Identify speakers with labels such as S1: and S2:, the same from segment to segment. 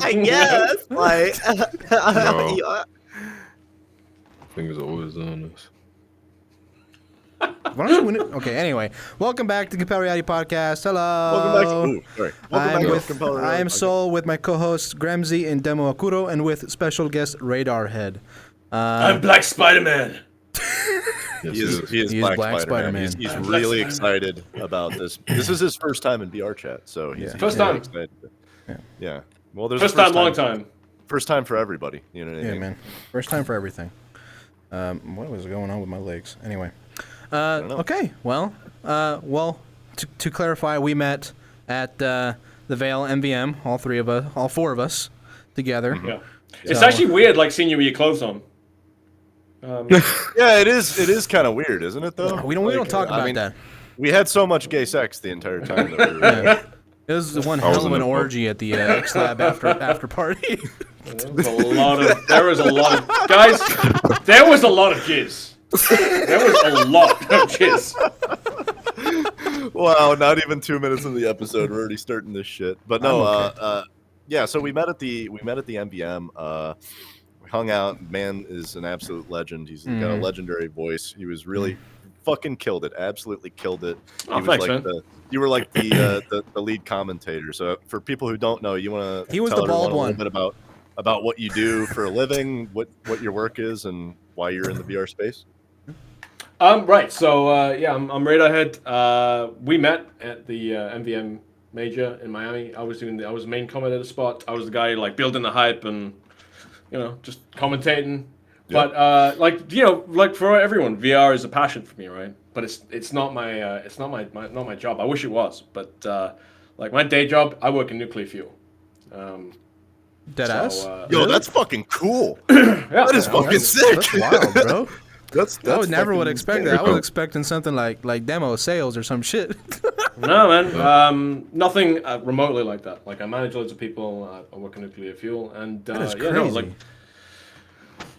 S1: I guess. Like,
S2: No.
S1: yeah.
S2: Fingers are always on this.
S3: Why don't you win it? Okay, anyway. Welcome back to Compel Reality Podcast. Hello.
S1: Welcome back to, sorry. Welcome back to Compel Reality.
S3: I am Sol with my co-hosts Gremzy and Demo Akuro, and with special guest Radarhead.
S4: I'm Black Spider-Man.
S2: Yes,
S1: He is Black Spider-Man. He's really excited about this. This is his first time in VRchat, so he's
S4: First
S1: really
S4: time.
S1: excited. Yeah. Well, there's
S4: First time, long time.
S1: First time for everybody. You know what I mean?
S3: Yeah, man. First time for everything. What was going on with my legs? Anyway. Okay. Well, to clarify, we met at the VAIL MVM, all four of us, together.
S4: Yeah. It's actually weird, like seeing you with your clothes on.
S1: Yeah, it is kind of weird, isn't it? Though
S3: We don't talk about that.
S1: We had so much gay sex the entire time that we were.
S3: It was one hell of an orgy at the X Lab after party.
S4: There was a lot of guys. There was a lot of jizz. There was a lot of jizz.
S1: Wow, not even 2 minutes in the episode, we're already starting this shit. But no,
S3: okay.
S1: yeah. So we met at the MVM. We hung out. Man is an absolute legend. He's got a legendary voice. He was really fucking killed it. Absolutely killed it.
S4: Oh,
S1: he was
S4: thanks,
S1: like
S4: man.
S1: You were like the lead commentator. So for people who don't know, you want to
S3: He was
S1: tell
S3: the bald
S1: everyone
S3: one.
S1: a little bit about what you do for a living, what your work is, and why you're in the VR space.
S4: Right. So yeah, I'm Radarhead. We met at the MVM Major in Miami. I was the main commentator spot. I was the guy like building the hype and just commentating.
S1: Yeah.
S4: But like for everyone, VR is a passion for me, right? But it's not my job. I wish it was, but like my day job, I work in nuclear fuel.
S3: Deadass?
S1: Yo,
S3: Really?
S1: that's fucking cool.
S4: Yeah,
S1: That is fucking sick.
S3: That's wild, bro.
S1: That's
S3: I would never
S1: fucking
S3: would expect that. I was expecting something like demo sales or some shit.
S4: No, man. Nothing remotely like that. Like I manage loads of people. I work in nuclear fuel, and
S3: That is
S4: yeah,
S3: crazy.
S4: no,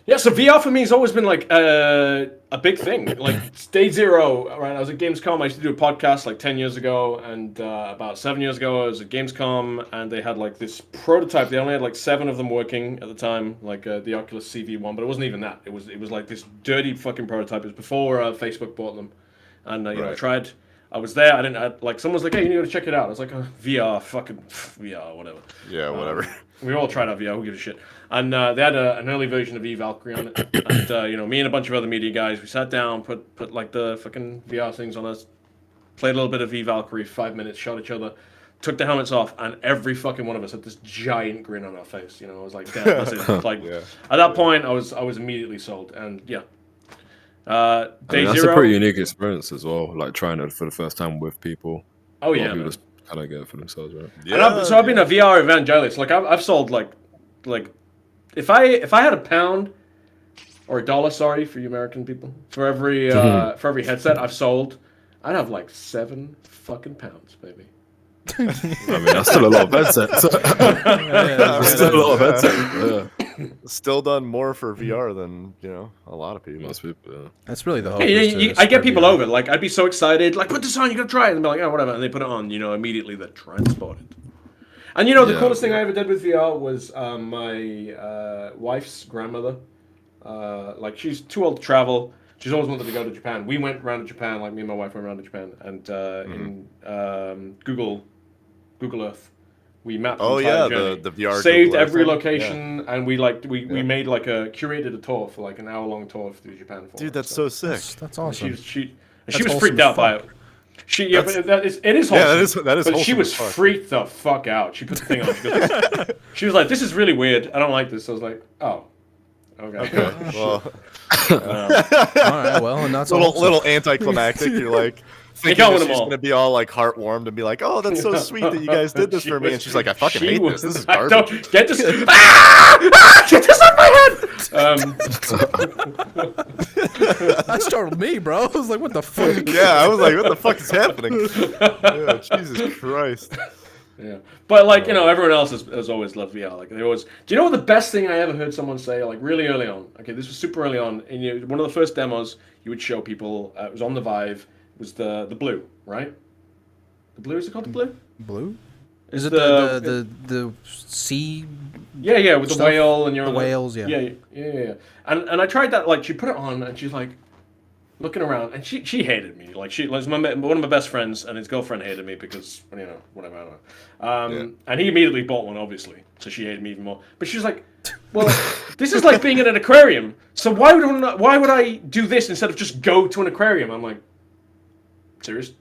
S4: yeah. So VR for me has always been like a big thing. Like it's day zero, right? I was at Gamescom. I used to do a podcast like 10 years ago, and about 7 years ago, I was at Gamescom, and they had like this prototype. They only had like 7 of them working at the time, like the Oculus CV1, but it wasn't even that. It was like this dirty fucking prototype. It was before Facebook bought them, and I tried. I was there. Like someone was like, "Hey, you need to check it out." I was like, "VR, fucking VR, whatever."
S1: Yeah, whatever.
S4: We all tried out VR. Who gives a shit? And they had an early version of Valkyrie on it. And me and a bunch of other media guys, we sat down, put like the fucking VR things on us, played a little bit of Valkyrie, 5 minutes, shot each other, took the helmets off, and every fucking one of us had this giant grin on our face. I was like, "Damn, that's it." Like at that point, I was immediately sold. And yeah. Day
S2: that's
S4: zero.
S2: a pretty unique experience as well. Like trying it for the first time with people.
S4: Oh
S2: A lot
S4: yeah.
S2: of people
S4: Man.
S2: just kind of get it for themselves, right?
S4: Yeah, so I've been a VR evangelist. Like I've sold like if I had £1 or $1, sorry for you American people, for every headset I've sold, I'd have like 7 fucking pounds, baby.
S2: I mean, that's still a lot of headsets. That's still a lot of headsets. Yeah.
S1: Still done more for VR than a lot of people.
S2: Most people, yeah.
S3: That's really the hope.
S4: I get people over. Like I'd be so excited, like put this on, you gotta try it, and be like, oh whatever, and they put it on, immediately they're transported. And the coolest thing I ever did with VR was my wife's grandmother. Like she's too old to travel. She's always wanted to go to Japan. We went around to Japan, like me and my wife went around to Japan, and in Google Earth, we mapped the entire journey.
S1: the VR
S4: saved
S1: Google Earth
S4: every
S1: thing?
S4: location, and we made like curated a tour for like an hour-long tour through Japan. For
S1: Dude,
S4: her,
S1: that's so sick.
S3: That's awesome.
S4: She
S3: That's
S4: was
S3: wholesome
S4: freaked out
S3: as
S4: by
S3: fuck.
S4: it. It is wholesome.
S1: Yeah, that is
S4: But she
S1: wholesome
S4: was
S1: as fuck.
S4: freaked the fuck out. She put the thing on. She was like, "This is really weird. I don't like this." I was like, "Oh, okay."
S1: Well,
S3: All right, well, and that's
S1: little anticlimactic. You're like thinking
S4: can't win
S1: that
S4: them
S1: she's
S4: all.
S1: gonna be all like heartmed and be like, "Oh, that's so sweet that you guys did this for me," and she's like, "I fucking hate this. This is
S4: I don't-
S1: garbage."
S4: Get this! Get this out my head!
S3: that startled me, bro. I was like, what the fuck?
S1: Yeah, I was like, "What the fuck is happening?" Yeah, Jesus Christ.
S4: Yeah, but like everyone else has always loved VR. Like they always. Do you know what the best thing I ever heard someone say? Like really early on. Okay, this was super early on. And one of the first demos you would show people. It was on the Vive. It was the blue, right? The blue, is it called the blue?
S3: Blue? Is it the sea?
S4: Yeah, with
S3: stuff?
S4: the whale and you're
S3: The
S4: on
S3: whales, yeah.
S4: Yeah. And I tried that. Like, she put it on and she's like looking around, and she hated me. Like, one of my best friends and his girlfriend hated me because whatever. I don't know. And he immediately bought one, obviously, so she hated me even more. But she was like, well, this is like being in an aquarium. So why would I do this instead of just go to an aquarium? I'm like, serious?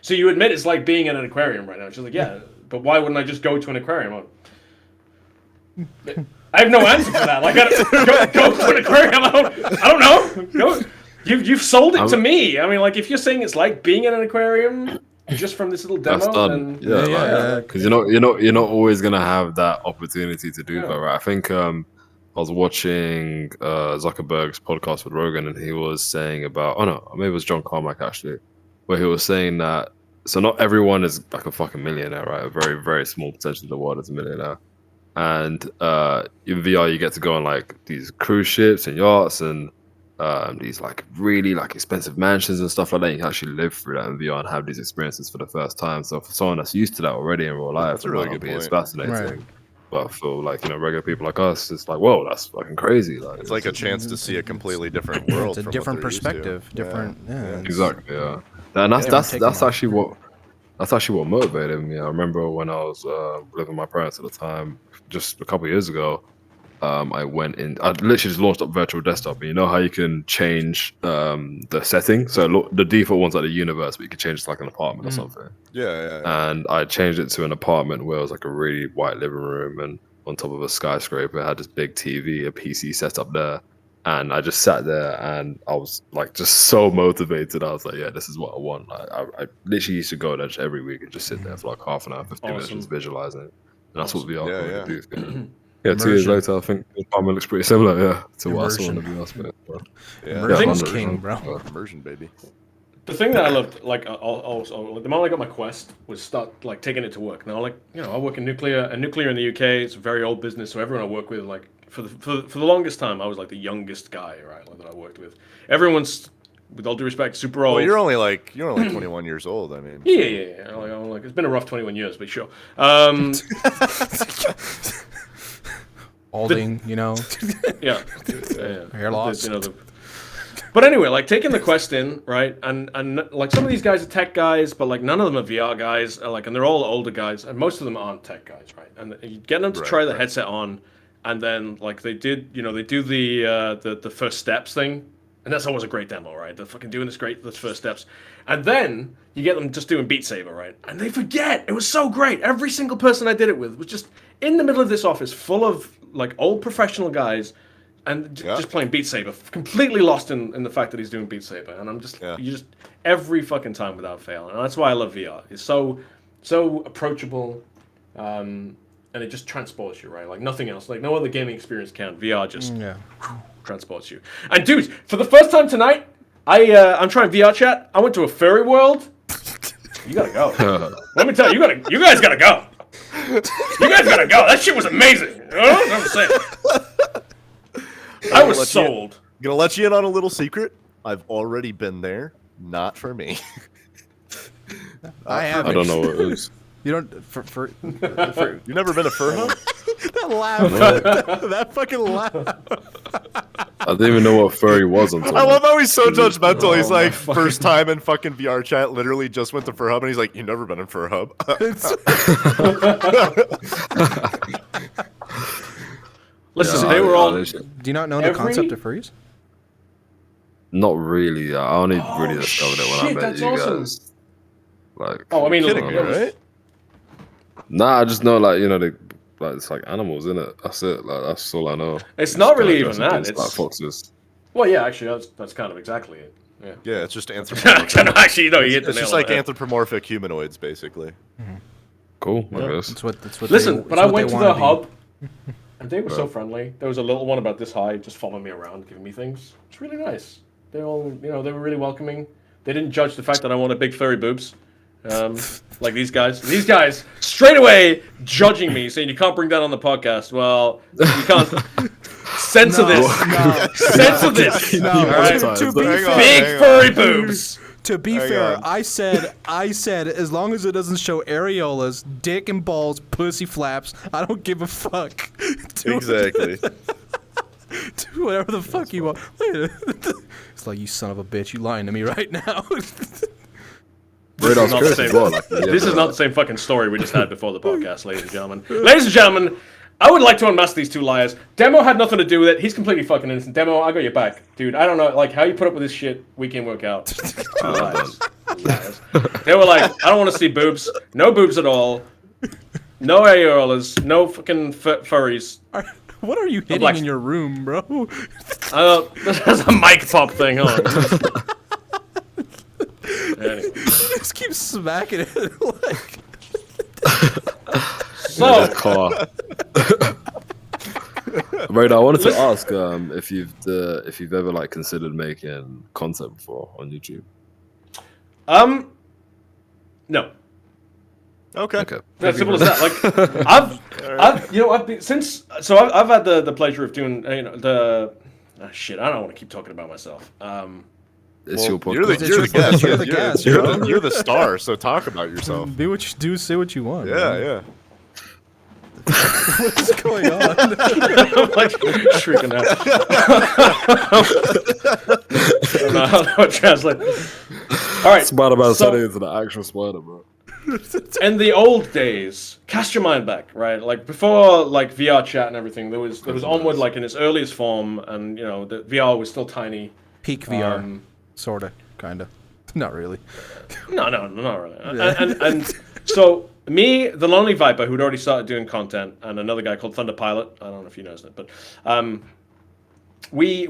S4: So you admit it's like being in an aquarium right now? She's like, yeah, but why wouldn't I just go to an aquarium? I have no answer for that. Like, go to an aquarium. I don't know. Go. You've sold it to me. I mean, like, if you're saying it's like being in an aquarium just from this little demo,
S2: that's done.
S4: then
S2: Because you're not always gonna have that opportunity to do that, right? I think I was watching Zuckerberg's podcast with Rogan, and he was saying about maybe it was John Carmack actually, where he was saying that so not everyone is like a fucking millionaire, right? A very, very small percentage of the world is a millionaire. And in VR you get to go on like these cruise ships and yachts and these like really like expensive mansions and stuff like that. You can actually live through that in VR and have these experiences for the first time. So for someone that's used to that already in real life,
S1: that's a really good point.
S2: It's fascinating. Right. But for like regular people like us, it's like, whoa, that's fucking crazy. Like
S1: it's like a chance to see a completely different world.
S3: It's a different perspective. Different. Yeah.
S2: Exactly. Yeah. And that's actually what motivated me. I remember when I was living with my parents at the time, just a couple of years ago. I went in. I literally just launched up virtual desktop, and you know how you can change the setting. So the default one's like the universe, but you can change it to like an apartment or something.
S1: Yeah.
S2: And I changed it to an apartment where it was like a really white living room, and on top of a skyscraper, it had this big TV, a PC set up there. And I just sat there, and I was like just so motivated. I was like, yeah, this is what I want. Like, I literally used to go there just every week and just sit there for like half an hour, 15 minutes, just visualizing it. And that's what VR can do. Yeah, 2 years later, I think the apartment looks pretty similar, to what I saw in the VR split.
S3: Immersion's king, bro.
S1: Immersion, baby.
S4: The thing that I loved, like, also, like, the moment I got my Quest was start like taking it to work. Now, like, I work in nuclear, and nuclear in the UK, it's a very old business. So everyone I work with, like, for the longest time, I was like the youngest guy, right, like, that I worked with. Everyone's, with all due respect, super old.
S1: Well, you're only 21 years old. I mean,
S4: yeah. Like, it's been a rough 21 years, but sure.
S3: Balding,
S4: Yeah.
S3: Hair loss.
S4: But anyway, like taking the Quest in, right, and like some of these guys are tech guys, but like none of them are VR guys, and they're all older guys, and most of them aren't tech guys, right? And you get them to try the headset on, and then like they do the first steps thing, and that's always a great demo, right? They're fucking doing this first steps, and then you get them just doing Beat Saber, right? And they forget. It was so great. Every single person I did it with was just in the middle of this office full of like old professional guys, and just playing Beat Saber, completely lost in the fact that he's doing Beat Saber, and I'm just you just every fucking time without fail, and that's why I love VR. It's so approachable, and it just transports you, right? Like nothing else, like no other gaming experience can. VR just transports you. And dude, for the first time tonight, I'm trying VRChat. I went to a furry world. You gotta go. Let me tell you, you guys gotta go. You guys gotta go. That shit was amazing. You know what I'm saying? I was sold.
S1: Gonna let you in on a little secret. I've already been there. Not for me.
S3: I haven't.
S2: I don't know what it is.
S3: You don't for
S1: you never been to Fur Hub?
S3: That laugh. That fucking laugh.
S2: I didn't even know what furry was until
S1: I love how he's so judgmental. He's like, first time in fucking VR chat, literally just went to Fur Hub, and he's like, you've never been in Fur Hub.
S4: Listen, they were all...
S3: Do you not know the concept of furries?
S2: Not really. I only really discovered it when I met you guys. Like,
S4: I mean,
S1: kidding me, right?
S2: Nah, I just know, like, it's like animals, isn't it? That's it. Like, that's all I know.
S4: It's not really even that. It's
S2: like foxes.
S4: Well, yeah, actually, that's kind of exactly it.
S1: Yeah, it's just anthropomorphic.
S4: Actually, no, you hit the
S1: It's
S4: nail
S1: just
S4: on
S1: like
S4: the head.
S1: anthropomorphic humanoids, basically.
S2: Cool, I guess.
S3: That's what
S4: Listen, but I went to the hub,
S3: be.
S4: and they were so friendly. There was a little one about this high, just following me around, giving me things. It's really nice. They all, they were really welcoming. They didn't judge the fact that I wanted big furry boobs. Like these guys. These guys straight away judging me, saying you can't bring that on the podcast. Well, you can't censor this. Censor this.
S3: No,
S4: all right?
S1: Hang on,
S4: Big furry boobs.
S3: To be fair, I said, as long as it doesn't show areolas, dick and balls, pussy flaps, I don't give a fuck.
S1: Exactly.
S3: Do whatever the fuck you want. It's like, you son of a bitch, you lying to me right now.
S4: This is not the same fucking story we just had before the podcast, ladies and gentlemen. Ladies and gentlemen, I would like to unmask these two liars. Demo had nothing to do with it. He's completely fucking innocent. Demo, I got your back. Dude, I don't know, like, how you put up with this shit week in, work out. Liars. They were like, I don't want to see boobs. No boobs at all. No areolas. No fucking furries.
S3: What are you hitting in your room, bro?
S4: That's a mic pop thing, huh? Anyway.
S3: You just keep smacking it like...
S4: So,
S2: Right, I wanted to ask if you've ever like considered making content before on YouTube.
S4: No.
S1: Okay.
S4: That's simple as that. Like, I've been I've had the pleasure of doing shit. I don't want to keep talking about myself.
S2: It's your podcast.
S1: You're the guest. You're the star. So talk about yourself.
S3: Be what you do. Say what you want.
S1: Yeah.
S3: What is going on?
S4: I'm like shrieking out. I don't know how to translate. All right.
S2: Spider-Man turning into the actual Spider, bro.
S4: In the old days, cast your mind back, right? Like before, like VRchat and everything, there was Onward like in its earliest form, and you know the VR was still tiny.
S3: Peak VR, sorta, kinda, not really.
S4: No, not really. Yeah. And so me, the Lonely Viper, who'd already started doing content, and another guy called Thunder Pilot. I don't know if you know it, but we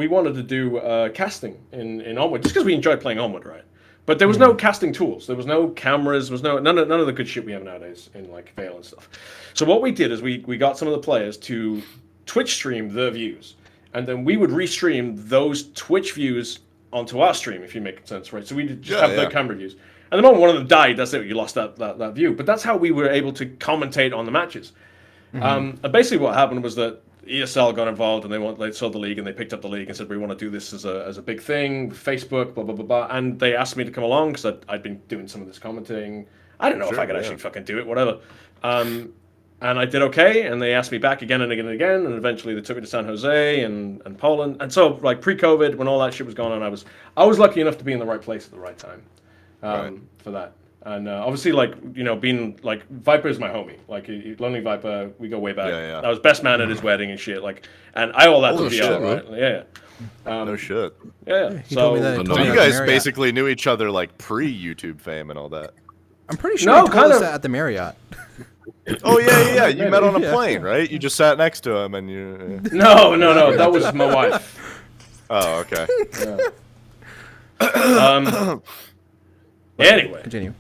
S4: wanted to do casting in Onward just because we enjoyed playing Onward, right? But there was no casting tools. There was no cameras. There was none of the good shit we have nowadays in like VAIL and stuff. So what we did is we got some of the players to Twitch stream their views, and then we would restream those Twitch views onto our stream, if you make sense, right? So we just have their camera views. And the moment one of them died, that's it. You lost that view. But that's how we were able to commentate on the matches. And basically what happened was that ESL got involved, and they saw the league, and they picked up the league and said, we want to do this as a big thing, Facebook, blah, blah, blah, blah. And they asked me to come along because I'd been doing some of this commenting. I don't know if I could actually fucking do it, whatever. And I did okay, and they asked me back again and again and again, and eventually they took me to San Jose and Poland. And so, like, pre-COVID, when all that shit was going on, I was lucky enough to be in the right place at the right time for that. And obviously, like, you know, being, like, Viper is my homie. Like, Lonely Viper, we go way back. I was best man at his wedding and shit. Like, and I owe that to VR, right? Yeah.
S1: No shit.
S4: Yeah.
S3: So
S1: you guys basically knew each other, like, pre-YouTube fame and all that.
S3: I'm pretty sure you told us that at the Marriott.
S1: Oh, yeah. You met on a plane, right? You just sat next to him and you...
S4: No. That was my wife.
S1: Oh, okay.
S4: Anyway.
S3: Continue.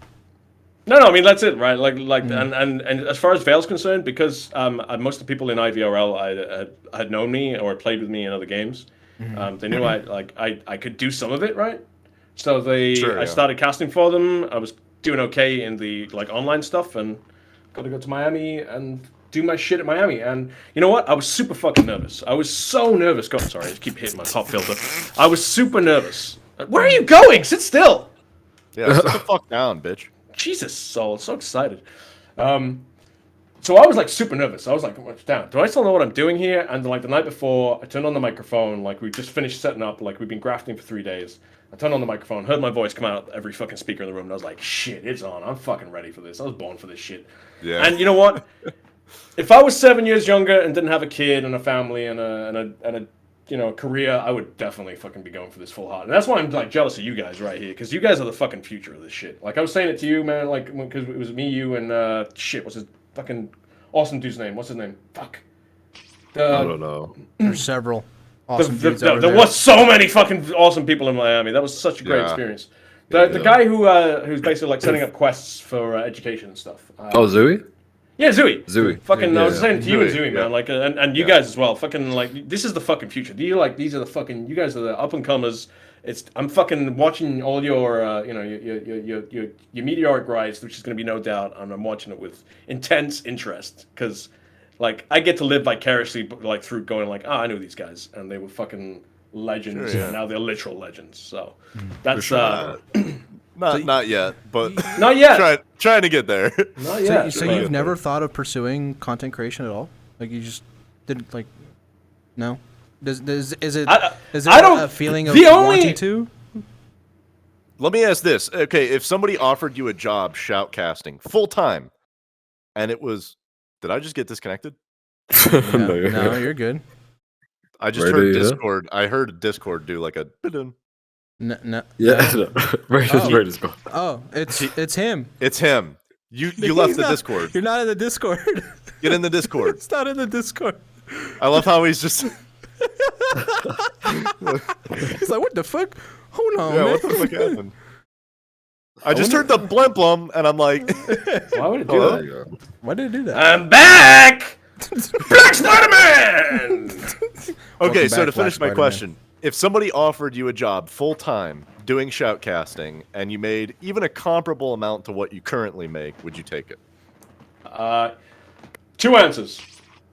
S4: No, I mean, that's it, right? And as far as VAIL's concerned, because most of the people in IVRL had known me or played with me in other games, they knew I could do some of it, right? So I started casting for them. I was doing okay in the like online stuff, and got to go to Miami and do my shit at Miami. And you know what? I was super fucking nervous. I was so nervous. Sorry, I just keep hitting my pop filter. I was super nervous. Where are you going? Sit still.
S1: Yeah, sit the fuck down, bitch.
S4: Jesus, so excited. So I was like super nervous. I was like, damn, do I still know what I'm doing here? And like the night before, I turned on the microphone. Like we just finished setting up. Like we've been grafting for 3 days. I turned on the microphone, heard my voice come out every fucking speaker in the room, and I was like, shit, it's on. I'm fucking ready for this. I was born for this shit. Yeah. And you know what? If I was 7 years younger and didn't have a kid and a family and a you know, career, I would definitely fucking be going for this full heart. And that's why I'm like jealous of you guys right here, because you guys are the fucking future of this shit. Like I was saying it to you, man, like because it was me, you, and shit, what's his fucking awesome dude's name? What's his name? Fuck.
S2: I don't know.
S3: There's several awesome dudes over
S4: there was so many fucking awesome people in Miami. That was such a great experience. The guy who's basically like setting up quests for education and stuff.
S2: Zooey?
S4: Yeah, Zooey. Fucking, I was saying to you and
S1: Zooey,
S4: man, like, and you guys as well. Fucking, like, this is the fucking future. These are the fucking, you guys are the up and comers. I'm fucking watching all your, you know, your meteoric rise, which is going to be no doubt, and I'm watching it with intense interest because, like, I get to live vicariously, like, through going like, I knew these guys, and they were fucking legends,
S1: Sure, yeah.
S4: and now they're literal legends. So that's
S1: not yet, but
S4: not yet.
S1: trying to get there.
S4: Not yet.
S3: So you've never thought of pursuing content creation at all? Like you just didn't like? No. Is it a feeling of wanting to?
S1: Let me ask this. Okay, if somebody offered you a job shoutcasting full time, and it was, did I just get disconnected?
S3: No, you're good.
S1: I just heard Discord. I heard Discord do like a.
S3: No.
S2: Yeah. Raiders gone.
S3: Oh, it's him.
S1: It's him. You left the Discord.
S3: You're not in the Discord.
S1: Get in the Discord.
S3: It's not in the Discord.
S1: I love how he's just.
S3: He's like, what the fuck? Hold on,
S1: Yeah,
S3: man.
S1: what the fuck happened? I just heard the blum blum, and I'm like,
S4: Why would it do that?
S3: Why did it do that?
S4: I'm back! Black Spider-Man!
S1: Okay, so
S3: back,
S1: to finish my
S3: Black
S1: question, if somebody offered you a job full time doing shoutcasting, and you made even a comparable amount to what you currently make, would you take it?
S4: 2 answers: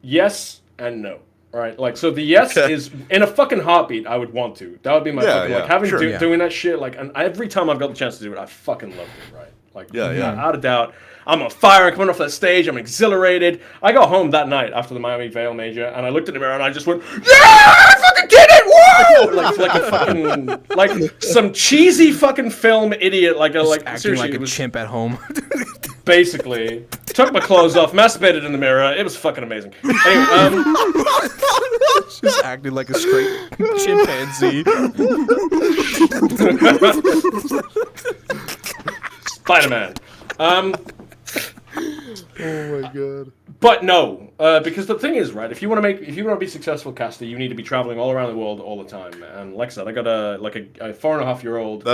S4: yes and no. All right, like, so the yes is in a fucking heartbeat. I would want to. That would be my fucking like having doing that shit. Like, and every time I've got the chance to do it, I fucking loved it. Right, like, without a doubt. I'm on fire coming off that stage. I'm exhilarated. I got home that night after the Miami VAIL major, and I looked in the mirror and I just went, "Yeah, I fucking did it! Whoa!" like a fucking like some cheesy fucking film idiot, like
S3: Acting like a chimp at home.
S4: Basically, took my clothes off, masturbated in the mirror. It was fucking amazing. Anyway,
S3: just acting like a straight chimpanzee.
S4: Spider-Man.
S1: Oh my god.
S4: But no, because the thing is, right? If you want to be a successful caster, you need to be traveling all around the world all the time. And like I said, I got a 4.5-year-old.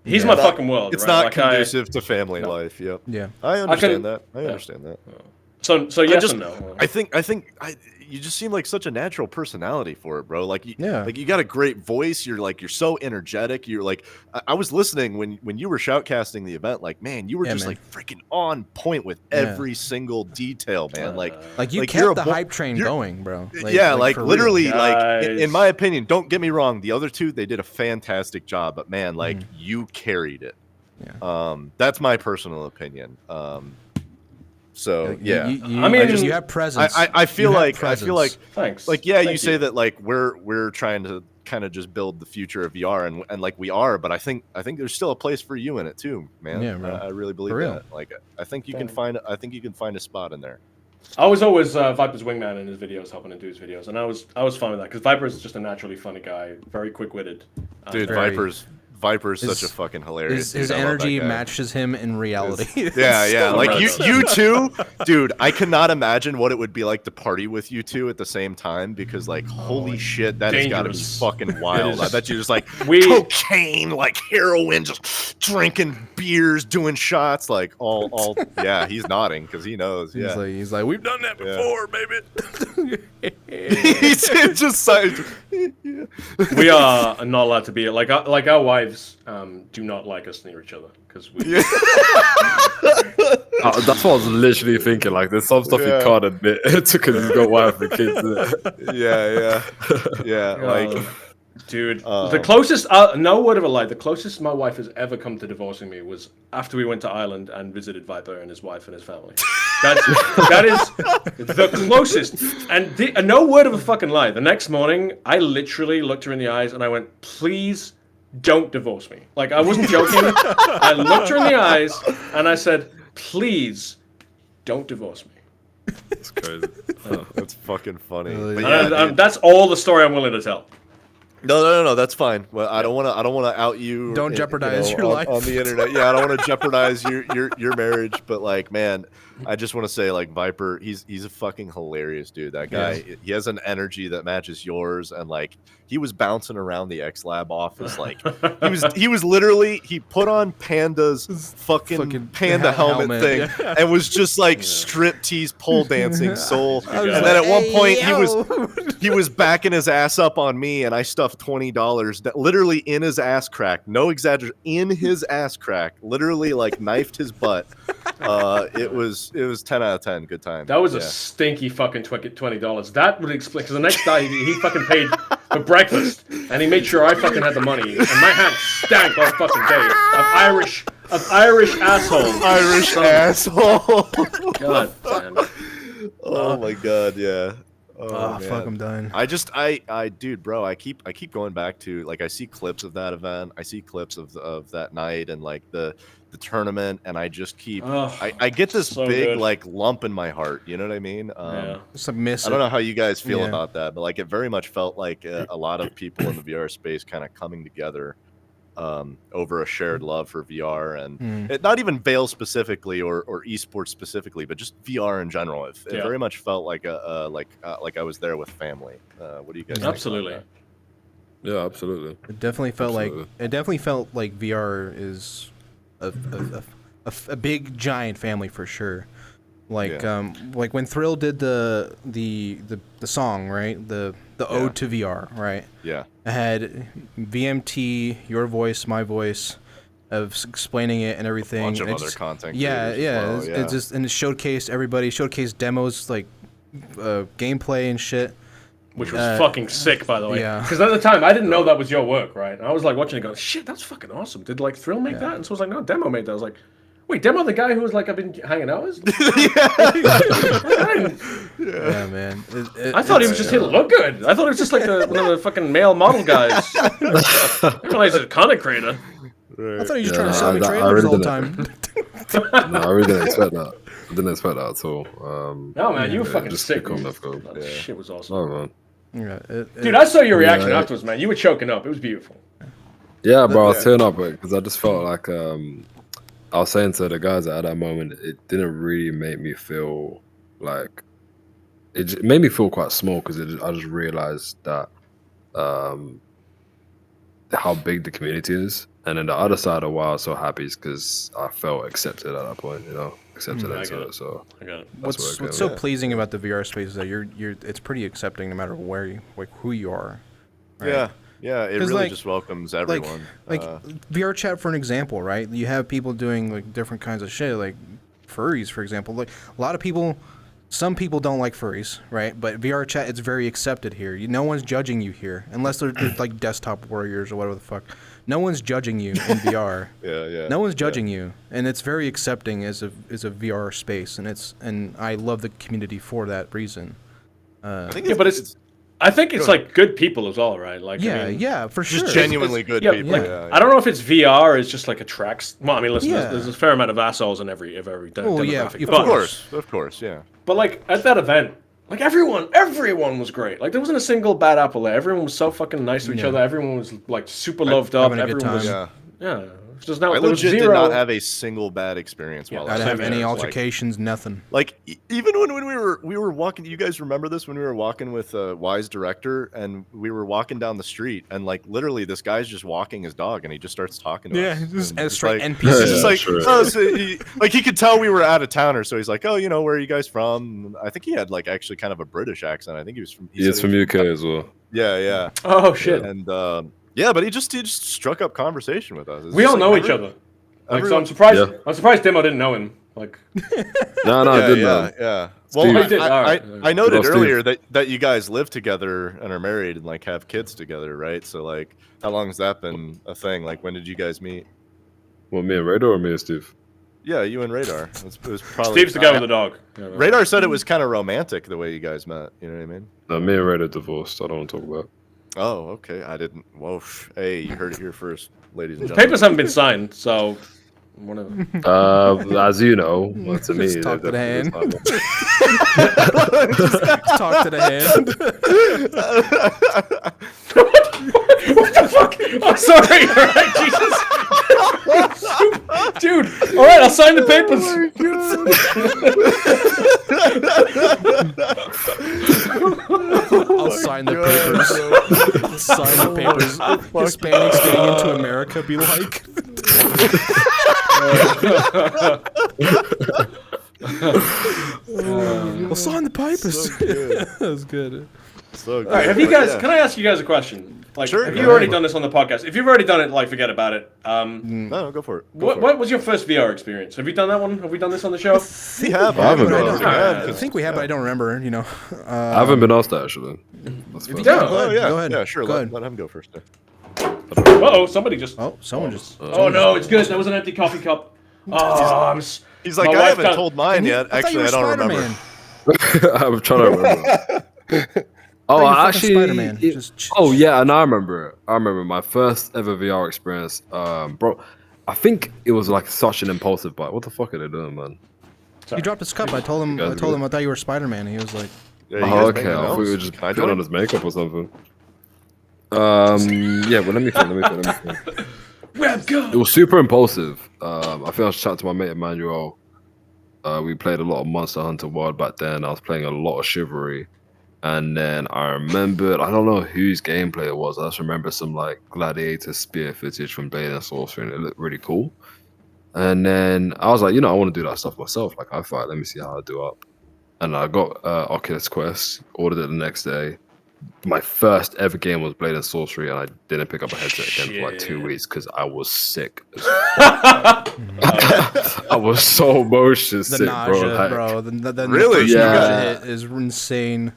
S4: He's my fucking world.
S1: It's
S4: right?
S1: not
S4: like
S1: conducive to family life. Yep.
S3: Yeah.
S1: I understand that. I understand that.
S4: So yes and no.
S1: I think you just seem like such a natural personality for it, bro. Like you got a great voice. You're so energetic. You're like, I was listening when you were shoutcasting the event. Like, man, you were just like freaking on point with every single detail, man. Like
S3: you kept the hype train going, bro.
S1: Like literally, like in my opinion. Don't get me wrong. The other two, they did a fantastic job, but man, like you carried it. Yeah. That's my personal opinion. So yeah,
S3: I mean, you have presence.
S1: I feel like
S4: thanks.
S1: Like you say that like we're trying to kind of just build the future of VR and like we are, but I think there's still a place for you in it too, man. Yeah, I really believe that. Like I think you can find a spot in there.
S4: I was always Viper's wingman in his videos, helping him do his videos, and I was fine with that because Viper is just a naturally funny guy, very quick-witted.
S1: Dude, Viper's such a fucking hilarious.
S3: His energy matches him in reality.
S1: Yeah. Like you two, dude. I cannot imagine what it would be like to party with you two at the same time because, like, holy shit, that has got to be fucking wild. I bet you just like cocaine, like heroin, just drinking beers, doing shots, like all. Yeah, he's nodding because he knows. Yeah,
S3: he's like, we've done that before, baby.
S1: He's just like,
S4: we are not allowed to be like our wives do not like us near each other because we.
S2: That's what I was literally thinking. Like, there's some stuff you can't admit because he's got wife and kids.
S1: Yeah. Like,
S4: dude, the closest, no word of a lie, the closest my wife has ever come to divorcing me was after we went to Ireland and visited Viper and his wife and his family. That is the closest. And no word of a fucking lie. The next morning, I literally looked her in the eyes and I went, please don't divorce me. Like, I wasn't joking. I looked her in the eyes and I said, please don't divorce me.
S1: That's crazy. That's fucking funny.
S4: That's all the story I'm willing to tell.
S1: No. That's fine. Well, I don't want to out you.
S3: Don't jeopardize your life
S1: on the internet. Yeah, I don't want to jeopardize your marriage. But like, man, I just want to say, like, Viper, he's a fucking hilarious dude. That guy, he has an energy that matches yours, and like, he was bouncing around the X Lab office, like he was literally, he put on Panda's fucking Panda helmet thing, and was just like striptease pole dancing soul. And then at one point he was backing his ass up on me, and I stuffed $20 that literally in his ass crack, no exaggeration, in his ass crack, literally like knifed his butt. It was 10 out of 10. Good time.
S4: That was a stinky fucking $20. That would explain, because the next guy he fucking paid for breakfast, and he made sure I fucking had the money, and my hand stank all fucking day of Irish asshole.
S1: Irish asshole.
S4: God damn it.
S1: Oh my god, yeah.
S3: Oh,
S1: man.
S3: fuck, I'm done.
S1: Dude, bro, I keep going back to, like, I see clips of that event, I see clips of that night and like the tournament, and I just keep, I get this
S4: so
S1: big
S4: good.
S1: like lump in my heart. You know what I mean?
S4: Yeah.
S3: Just like miss
S1: I
S3: it.
S1: don't know how you guys feel
S3: Yeah.
S1: about that, but like it very much felt like a lot of people in the VR space kind of coming together over a shared love for VR, and not even VAIL specifically or eSports specifically, but just VR in general. It very much felt like like I was there with family. What do you guys think
S4: Absolutely.
S1: about
S2: Yeah, absolutely.
S3: It definitely felt like VR is a big giant family for sure. Like like when Thrill did the song, right? The ode to VR, right?
S1: Yeah.
S3: I had VMT, your voice, my voice, of explaining it and everything.
S1: A bunch
S3: and
S1: of
S3: it
S1: other
S3: just,
S1: content
S3: Yeah,
S1: creators as well,
S3: It just and it showcased everybody, showcased demos like gameplay and shit.
S4: Which was fucking sick, by the way.
S3: Yeah.
S4: Because at the time, I didn't know that was your work, right? And I was like watching it going, shit, that's fucking awesome. Did like Thrill make that? And so I was like, no, Demo made that. I was like, wait, Demo the guy who was like, I've been hanging out with?
S3: Yeah, man.
S4: I thought he was just here to look good. I thought it was just like one of the fucking male model guys. I didn't realize he was a content creator.
S3: I thought he was just trying to sell me
S2: I
S3: trailers
S2: really
S3: all the time.
S2: No, I really didn't expect that. I didn't expect that at all.
S4: No, man, you were fucking
S2: just
S4: sick.
S2: kick on, let's go.
S4: That shit was awesome.
S2: Oh, man.
S3: Yeah,
S4: Dude, I saw your reaction afterwards, man. You were choking up. It was beautiful.
S2: Yeah, bro, I was tearing up because I just felt like I was saying to the guys at that moment, it didn't really make me feel like it made me feel quite small because I just realized that how big the community is, and then the other side of why I was so happy is because I felt accepted at that point, accepted into it. So
S4: I got it.
S3: What's so pleasing about the VR space is that it's pretty accepting no matter where you, like who you are. Right?
S1: Yeah, it really just welcomes everyone.
S3: Like VR chat, for an example, right? You have people doing like different kinds of shit, like furries, for example. Like a lot of people, some people don't like furries, right? But VR chat, it's very accepted here. No one's judging you here, unless they're like desktop warriors or whatever the fuck. No one's judging you in VR.
S1: Yeah.
S3: No one's judging you, and it's very accepting as a VR space, and I love the community for that reason.
S1: I think
S4: I think it's like good people as well, right? Like,
S3: yeah,
S4: I mean,
S3: yeah, for sure.
S1: just genuinely good people.
S4: Like,
S1: Yeah.
S4: I don't know if it's VR is just like attracts. Well, I mean, listen,
S3: Yeah.
S4: there's a fair amount of assholes in every demographic.
S3: Yeah,
S1: Of course, yeah.
S4: But like at that event, like everyone was great. Like there wasn't a single bad apple there. Everyone was so fucking nice to each other. Everyone was like super loved up.
S3: having a good
S4: Everyone was
S3: time.
S4: yeah. Just now,
S1: I
S4: there was
S1: legit did
S4: zero.
S1: not have a single bad experience while
S3: I
S1: I was
S3: didn't have
S1: there.
S3: any
S1: Like-
S3: altercations, nothing.
S1: Like even when we were walking, you guys remember this when we were walking with Wise Director, and we were walking down the street, and like literally this guy's just walking his dog, and he just starts talking to us.
S3: just
S1: And
S3: straight
S1: like,
S3: NPC.
S1: it's just like,
S2: sure.
S1: oh, so he could tell we were out of towner, so he's like, oh, where are you guys from? I think he had like actually kind of a British accent. I think he was from.
S2: He is from UK as well.
S1: Yeah.
S4: Oh shit.
S1: And yeah, but he just struck up conversation with us. It's
S4: We
S1: just
S4: all
S1: like
S4: know each other. Like, so I'm surprised.
S2: Yeah.
S4: I'm surprised Demo didn't know him. Like,
S2: No, I didn't know.
S1: Yeah.
S2: Steve.
S1: Well,
S4: I did, alright.
S1: I noted
S2: Steve.
S1: earlier that you guys live together and are married and like have kids together, right? So like, how long has that been a thing? Like, when did you guys meet?
S2: Well, me and Radar or me and Steve?
S1: Yeah, you and Radar. It was probably
S4: Steve's the guy with the dog. Yeah, right.
S1: Radar said it was kind of romantic the way you guys met. You know what I mean?
S2: No, me and Radar divorced. I don't want to talk about it.
S1: Oh, okay. I didn't. Whoa. Hey, you heard it here first, ladies and
S4: The
S1: gentlemen.
S4: papers haven't been signed, so whatever.
S2: As you know, well, to me,
S3: Just talk to the
S2: they're
S3: hand.
S2: definitely
S3: Talk to the hand.
S4: What the fuck? I'm sorry. All right, Jesus. Dude, all right, I'll sign the papers.
S3: I'll sign the papers. Sign the papers. Hispanics getting into America be like. We'll sign the papers.
S1: So good.
S3: That was good.
S1: So good.
S4: All right, have you guys? Can I ask you guys a question? Like,
S1: Sure,
S4: have
S1: yeah,
S4: you already
S1: yeah.
S4: done this on the podcast? If you've already done it, like, forget about it.
S1: No, go for it.
S4: What was your first VR experience? Have you done that one? Have we done this on the show?
S1: We have,
S2: I haven't
S1: but
S2: done it.
S3: I think we have, but I don't remember. You know.
S2: I haven't been asked that actually. That's
S3: If you
S2: first
S3: can,
S2: time.
S3: go ahead.
S1: Oh yeah,
S3: Go ahead.
S1: yeah, sure.
S3: Go ahead.
S1: Let him go first.
S4: Uh-oh, somebody just...
S3: Oh, someone just.
S4: Oh, no, it's good. That was an empty coffee cup. Oh,
S1: He's like,
S4: My
S1: I
S4: wife
S1: haven't
S4: done-
S1: told mine yet.
S3: I thought you
S1: Actually,
S3: were
S1: I don't remember.
S3: Spider-Man.
S2: I'm trying to remember.
S3: you
S2: Oh,
S3: were fucking
S2: actually,
S3: Spider-Man.
S2: oh yeah, and I remember it. I remember my first ever VR experience, bro. I think it was like such an impulsive buy. What the fuck are they doing, man?
S3: He dropped his cup. I told him.
S2: guys
S3: I told him
S2: good?
S3: I thought you were Spider-Man. He was like,
S1: Yeah, you
S2: Oh,
S1: guys
S2: okay.
S1: making
S2: I thought we
S1: notes?
S2: were just
S1: Can I
S2: putting on
S1: join?
S2: his makeup or something. Yeah, but let me think.
S4: webcam.
S2: It was super impulsive. I think I was chatting to my mate Emmanuel. We played a lot of Monster Hunter World back then. I was playing a lot of Chivalry. And then I remembered, I don't know whose gameplay it was. I just remember some like gladiator spear footage from Blade and Sorcery, and it looked really cool. And then I was like, I want to do that stuff myself. Like, I thought, let me see how I do up. And I got Oculus Quest, ordered it the next day. My first ever game was Blade and Sorcery, and I didn't pick up a headset again for like 2 weeks because I was sick. I was so motion
S3: the
S2: sick,
S3: nausea,
S2: like,
S3: bro. The
S1: Really?
S3: first
S2: Yeah.
S3: nausea hit is insane.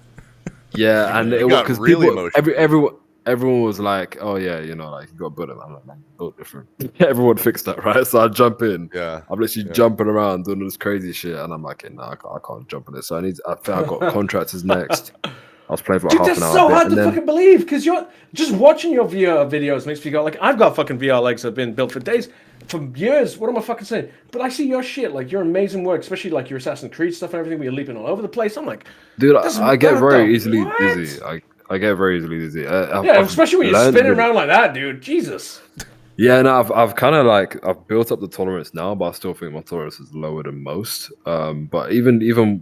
S2: Yeah, and it was
S1: got
S2: because
S1: really
S2: people,
S1: emotional.
S2: everyone was like, "Oh yeah, like you got a bullet." I'm like, "Man, built different." Everyone fixed that, right? So I jump in.
S1: Yeah.
S2: I'm literally jumping around doing all this crazy shit, and I'm like, "No, I can't jump on this." So I think I got contractors next. I was playing for like
S4: Dude,
S2: half
S4: that's
S2: an hour.
S4: so
S2: a bit,
S4: hard
S2: and
S4: to
S2: then,
S4: fucking believe because you're just watching your VR videos makes me go like, I've got fucking VR legs that have been built for days, for years. What am I fucking saying? But I see your shit, like your amazing work, especially like your Assassin's Creed stuff and everything, where you're leaping all over the place. I'm like,
S2: dude,
S4: That's
S2: I get
S4: what
S2: very
S4: the-
S2: easily
S4: what?
S2: dizzy. I get very easily dizzy.
S4: yeah,
S2: I've
S4: especially when you're
S2: learned
S4: spinning
S2: really-
S4: around like that, dude. Jesus.
S2: Yeah, no, I've kind of like I've built up the tolerance now, but I still think my tolerance is lower than most. But even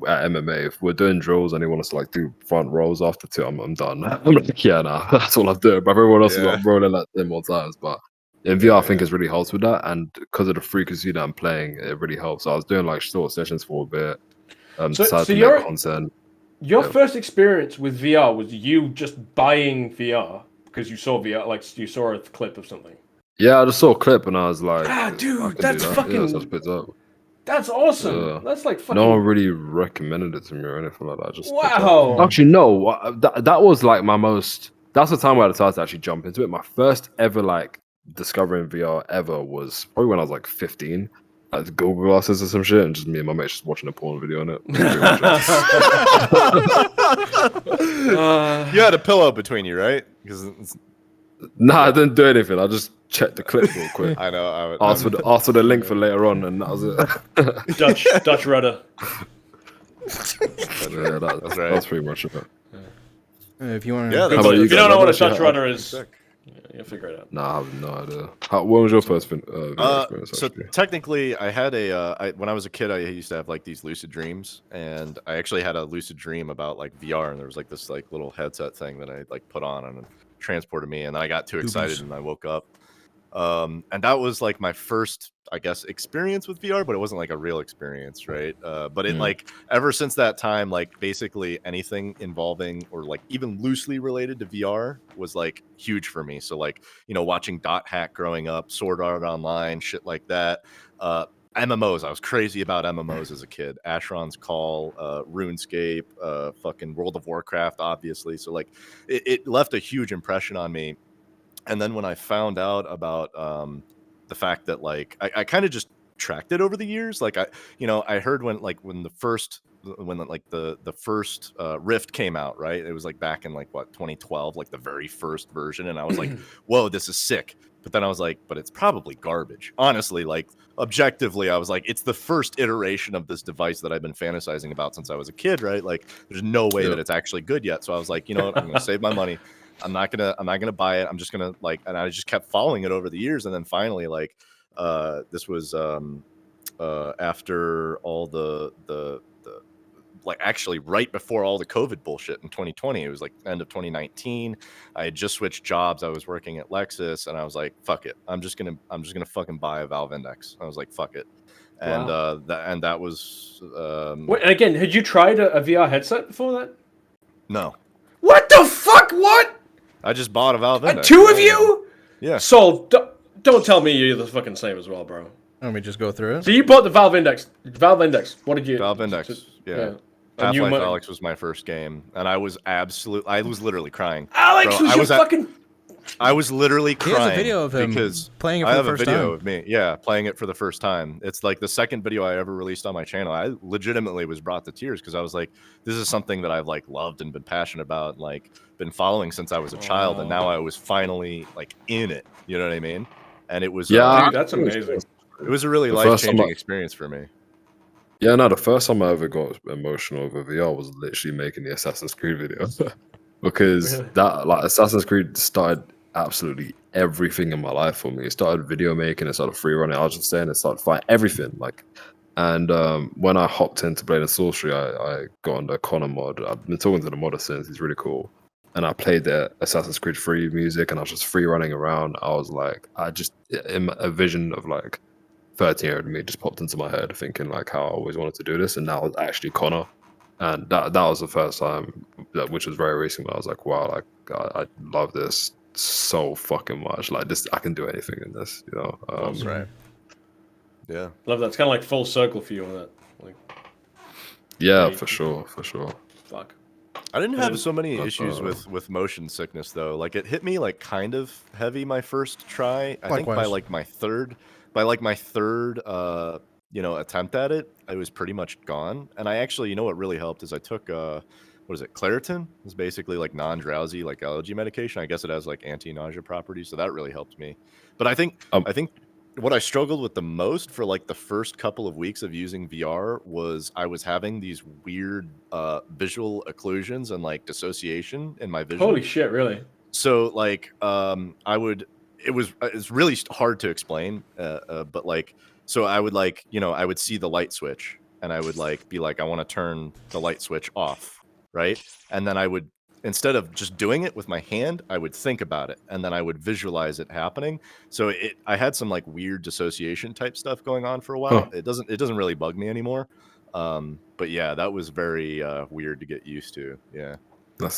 S2: at MMA, if we're doing drills and they want us to like do front rolls after two, I'm done. I'm like, yeah, nah, that's all I'm doing. But everyone else is like rolling like 10 more times. But in VR, I think it really helps with that, and because of the frequency that I'm playing, it really helps. So I was doing like short sessions for a bit. Decided to make content.
S4: Your first experience with VR was you just buying VR because you saw VR, like you saw a clip of something.
S2: Yeah, I just saw a clip and I was like,
S4: dude,
S2: I can do
S4: that's
S2: that.
S4: fucking-
S2: Yeah, so I just picked it up.
S4: That's awesome.
S2: Yeah.
S4: That's like fucking.
S2: No one really recommended it to me or anything like that. I just picked it up.
S4: Wow.
S2: Actually, no. That was like my most. That's the time where I decided to actually jump into it. My first ever like discovering VR ever was probably when I was like 15. Like Google glasses or some shit, and just me and my mates just watching a porn video on it.
S1: You had a pillow between you, right? Because
S2: Nah, I didn't do anything. I just checked the clip real quick.
S1: I know. I would,
S2: Asked for the link for later on, and that was it.
S4: Dutch rudder.
S2: Yeah, that's
S1: right.
S2: That's pretty much it.
S3: If you want to,
S1: Yeah,
S2: How about you
S4: If you
S2: guys?
S4: don't know what a
S2: I've actually
S4: Dutch
S2: had-
S4: rudder is, you'll figure it out.
S2: Nah, I have no idea. What was your first VR experience?
S1: So
S2: Actually?
S1: technically, I had when I was a kid, I used to have like these lucid dreams, and I actually had a lucid dream about like VR, and there was like this like little headset thing that I like put on and it transported me, and then I got too excited and I woke up. And that was like my first, I guess, experience with VR, but it wasn't like a real experience, right? But it like ever since that time, like basically anything involving or like even loosely related to VR was like huge for me. So like, watching Dot Hack growing up, Sword Art Online, shit like that. MMOs, I was crazy about MMOs as a kid. Asheron's Call, RuneScape, fucking World of Warcraft, obviously. So like it left a huge impression on me. And then when I found out about the fact that like I kind of just tracked it over the years, like I heard when the first Rift came out, right? It was like back in like 2012, like the very first version, and I was like, whoa, this is sick. But then I was like, but it's probably garbage. Honestly, like objectively, I was like, it's the first iteration of this device that I've been fantasizing about since I was a kid, right? Like there's no way that it's actually good yet. So I was like, you know what, I'm gonna save my money. I'm not gonna buy it. I'm just gonna and I just kept following it over the years, and then finally, like, this was after all the like actually right before all the COVID bullshit in 2020. It was like end of 2019. I had just switched jobs. I was working at Lexus, and I was like, fuck it. I'm just gonna fucking buy a Valve Index. I was like, fuck it. And that was
S4: Wait, and again, had you tried a VR headset before that?
S1: no.
S4: What the fuck? What?
S1: I just bought a Valve Index.
S4: Two of you?
S1: Yeah.
S4: So don't tell me you're the fucking same as well, bro.
S3: Let me just go through it.
S4: So you bought the Valve Index. Valve Index. What did you?
S1: Valve Index. Yeah.
S4: And
S1: Half-Life Alex was my first game, and I was literally crying.
S4: Alex
S1: Bro,
S4: was fucking.
S1: I was literally crying.
S3: He has a video of him
S1: because
S3: playing it for
S1: I
S3: the
S1: have
S3: first
S1: a video
S3: time.
S1: of me, playing it for the first time. It's like the second video I ever released on my channel. I legitimately was brought to tears because I was like, this is something that I've like loved and been passionate about, and, like been following since I was a child, and now I was finally like in it. You know what I mean? And it was
S4: Dude, that's amazing.
S1: It was a really life-changing experience for me.
S2: Yeah, no, the first time I ever got emotional over VR was literally making the Assassin's Creed video. Because that, like, Assassin's Creed started absolutely everything in my life for me. It started video making, it started free running, I was just saying, it started fighting, everything. Like, and when I hopped into Blade and Sorcery, I got on the Connor mod. I've been talking to the modder since, he's really cool. And I played the Assassin's Creed 3 music, and I was just free running around. I was like, a vision of like 13-year-old me just popped into my head, thinking like how I always wanted to do this, and now it's actually Connor. And that was the first time, which was very recent, when I was like, wow, like I love this so fucking much. Like this, I can do anything in this, you know.
S1: That's right. Yeah,
S4: love that. It's kind of like full circle for you on that. Like,
S2: yeah, for sure.
S4: Fuck.
S1: I didn't have so many issues with motion sickness though. Like it hit me like kind of heavy my first try. I think by like my third attempt at it, I was pretty much gone. And I actually, what really helped is I took what is it, Claritin? It's basically like non-drowsy like allergy medication. I guess it has like anti-nausea properties, so that really helped me. But I think what I struggled with the most for like the first couple of weeks of using VR was I was having these weird visual occlusions and like dissociation in my vision.
S4: Holy shit, really?
S1: So like it's really hard to explain, but like, so I would like, I would see the light switch and I would like be like, I want to turn the light switch off, right? And then I would, instead of just doing it with my hand, I would think about it and then I would visualize it happening. So I had some like weird dissociation type stuff going on for a while. It doesn't really bug me anymore. But yeah, that was very weird to get used to. Yeah.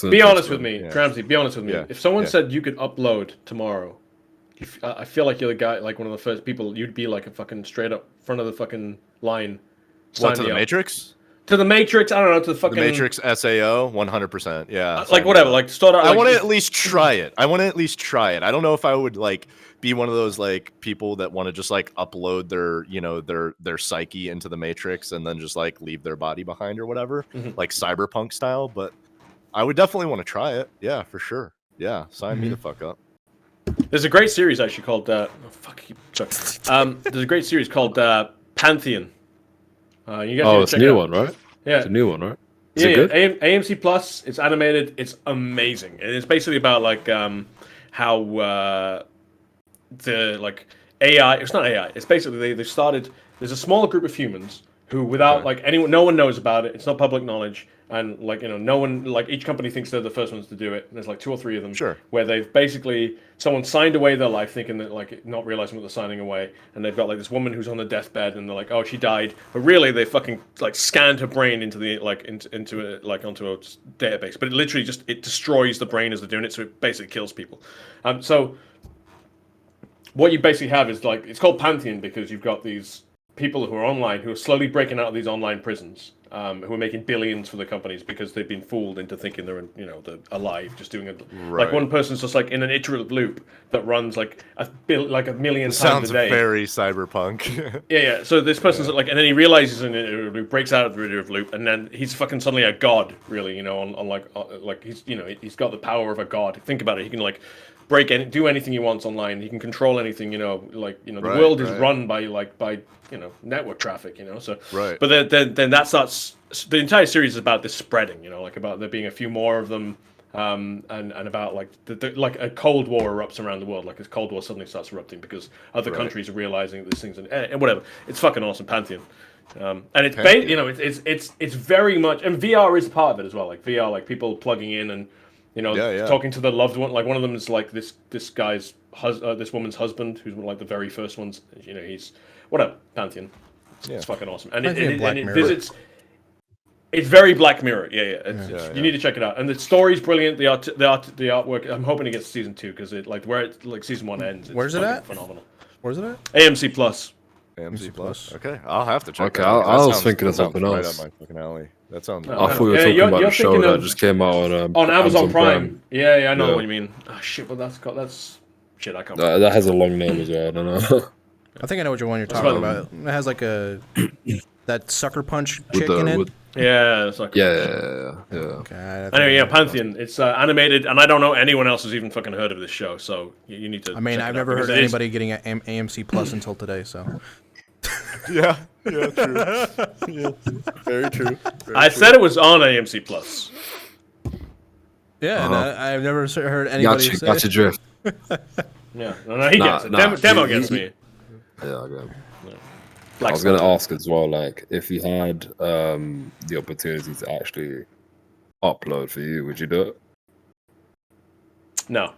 S4: Be honest with me, Tramsy. Be honest with me. If someone said you could upload tomorrow, I feel like you're the guy, like one of the first people. You'd be like a fucking straight up front of the fucking line.
S1: What, to the Matrix?
S4: To the Matrix, I don't know, to the fucking...
S1: The Matrix SAO, 100%, yeah.
S4: Like, whatever, like, start out...
S1: I want to at least try it. I don't know if I would, like, be one of those, like, people that want to just, like, upload their psyche into the Matrix and then just, like, leave their body behind or whatever, like cyberpunk style, but I would definitely want to try it. Yeah, for sure. Yeah, sign me the fuck up.
S4: There's a great series, actually, called... There's a great series called Pantheon.
S2: It's a new one, right?
S4: Yeah,
S2: it's a new one, right?
S4: Is it good? AMC Plus. It's animated. It's amazing. And it's basically about like how the like AI. It's not AI. It's basically they started. There's a smaller group of humans who, without like anyone, no one knows about it. It's not public knowledge, and like no one, like each company thinks they're the first ones to do it. And there's like 2 or 3 of them.
S1: Sure.
S4: Where they've basically someone signed away their life, thinking that like not realizing what they're signing away, and they've got like this woman who's on the deathbed, and they're like, oh, she died, but really they fucking like scanned her brain into the like into a, like onto a database, but it literally just it destroys the brain as they're doing it, so it basically kills people. So what you basically have is like it's called Pantheon because you've got these people who are online who are slowly breaking out of these online prisons, who are making billions for the companies because they've been fooled into thinking they're they're alive, just doing it.
S1: Right.
S4: Like one person's just like in an iterative loop that runs like a million times
S1: Sounds
S4: a day.
S1: very cyberpunk.
S4: Yeah. So this person's like, and then he realizes in an iterative loop, breaks out of the iterative loop, and then he's fucking suddenly a god, really. On like he's he's got the power of a god. Think about it. He can like do anything he wants online. He can control anything. The world is run by network traffic. So
S1: right.
S4: But then that starts. The entire series is about this spreading. Like about there being a few more of them, and about like like a cold war erupts around the world. Like this cold war suddenly starts erupting because other countries are realizing that these things and whatever. It's fucking awesome, Pantheon. And it's it's very much, and VR is part of it as well. Like VR, like people plugging in and talking to the loved one. Like one of them is like this guy's this woman's husband, who's one of like the very first ones. He's whatever, Pantheon. It's fucking awesome, and it visits. It's very Black Mirror.
S1: Yeah.
S4: You need to check it out. And the story's brilliant. The artwork. I'm hoping it gets season 2 because season 1 ends. It's
S3: Where's it at?
S4: Phenomenal.
S3: Where's it at?
S4: AMC Plus.
S1: AMC Plus. Okay, I'll have to check.
S2: Okay,
S1: that out.
S2: I
S1: That
S2: was
S1: sounds-
S2: thinking of
S1: that sounds
S2: something
S1: right
S2: else.
S1: up my fucking alley. That sounds.
S2: I thought you were
S4: Yeah,
S2: talking
S4: you're-
S2: about the show
S4: you're
S2: that
S4: thinking
S2: just came out
S4: On Amazon Prime.
S2: Prime.
S4: Yeah, I know
S2: Yeah.
S4: what you mean. Oh shit, but that's shit. I can't. remember.
S2: That has a long name as well. I don't know.
S3: I think I know which one you're
S4: What's
S3: talking
S4: about-
S3: about. It has like that sucker punch chick in it.
S4: Yeah, it's like
S2: yeah.
S3: Okay, I think
S4: Anyway,
S3: I
S4: yeah,
S3: know.
S4: Pantheon. It's animated, and I don't know anyone else has even fucking heard of this show. So you need to.
S3: I mean,
S4: check it
S3: I've
S4: out
S3: never heard
S4: because
S3: of
S4: it is-
S3: anybody getting an AMC Plus until today. So
S1: Yeah, true. Yeah, very true.
S4: I said it was on AMC Plus.
S3: yeah, and I've never heard anybody say.
S2: Gotcha drift.
S4: Yeah, no, he gets it.
S2: Nah,
S4: Demo
S2: he-
S4: gets
S2: he-
S4: me.
S2: Yeah, okay. I
S4: Black
S2: was going to ask as well, like, if you had the opportunity to actually upload for you, would you do it?
S4: No.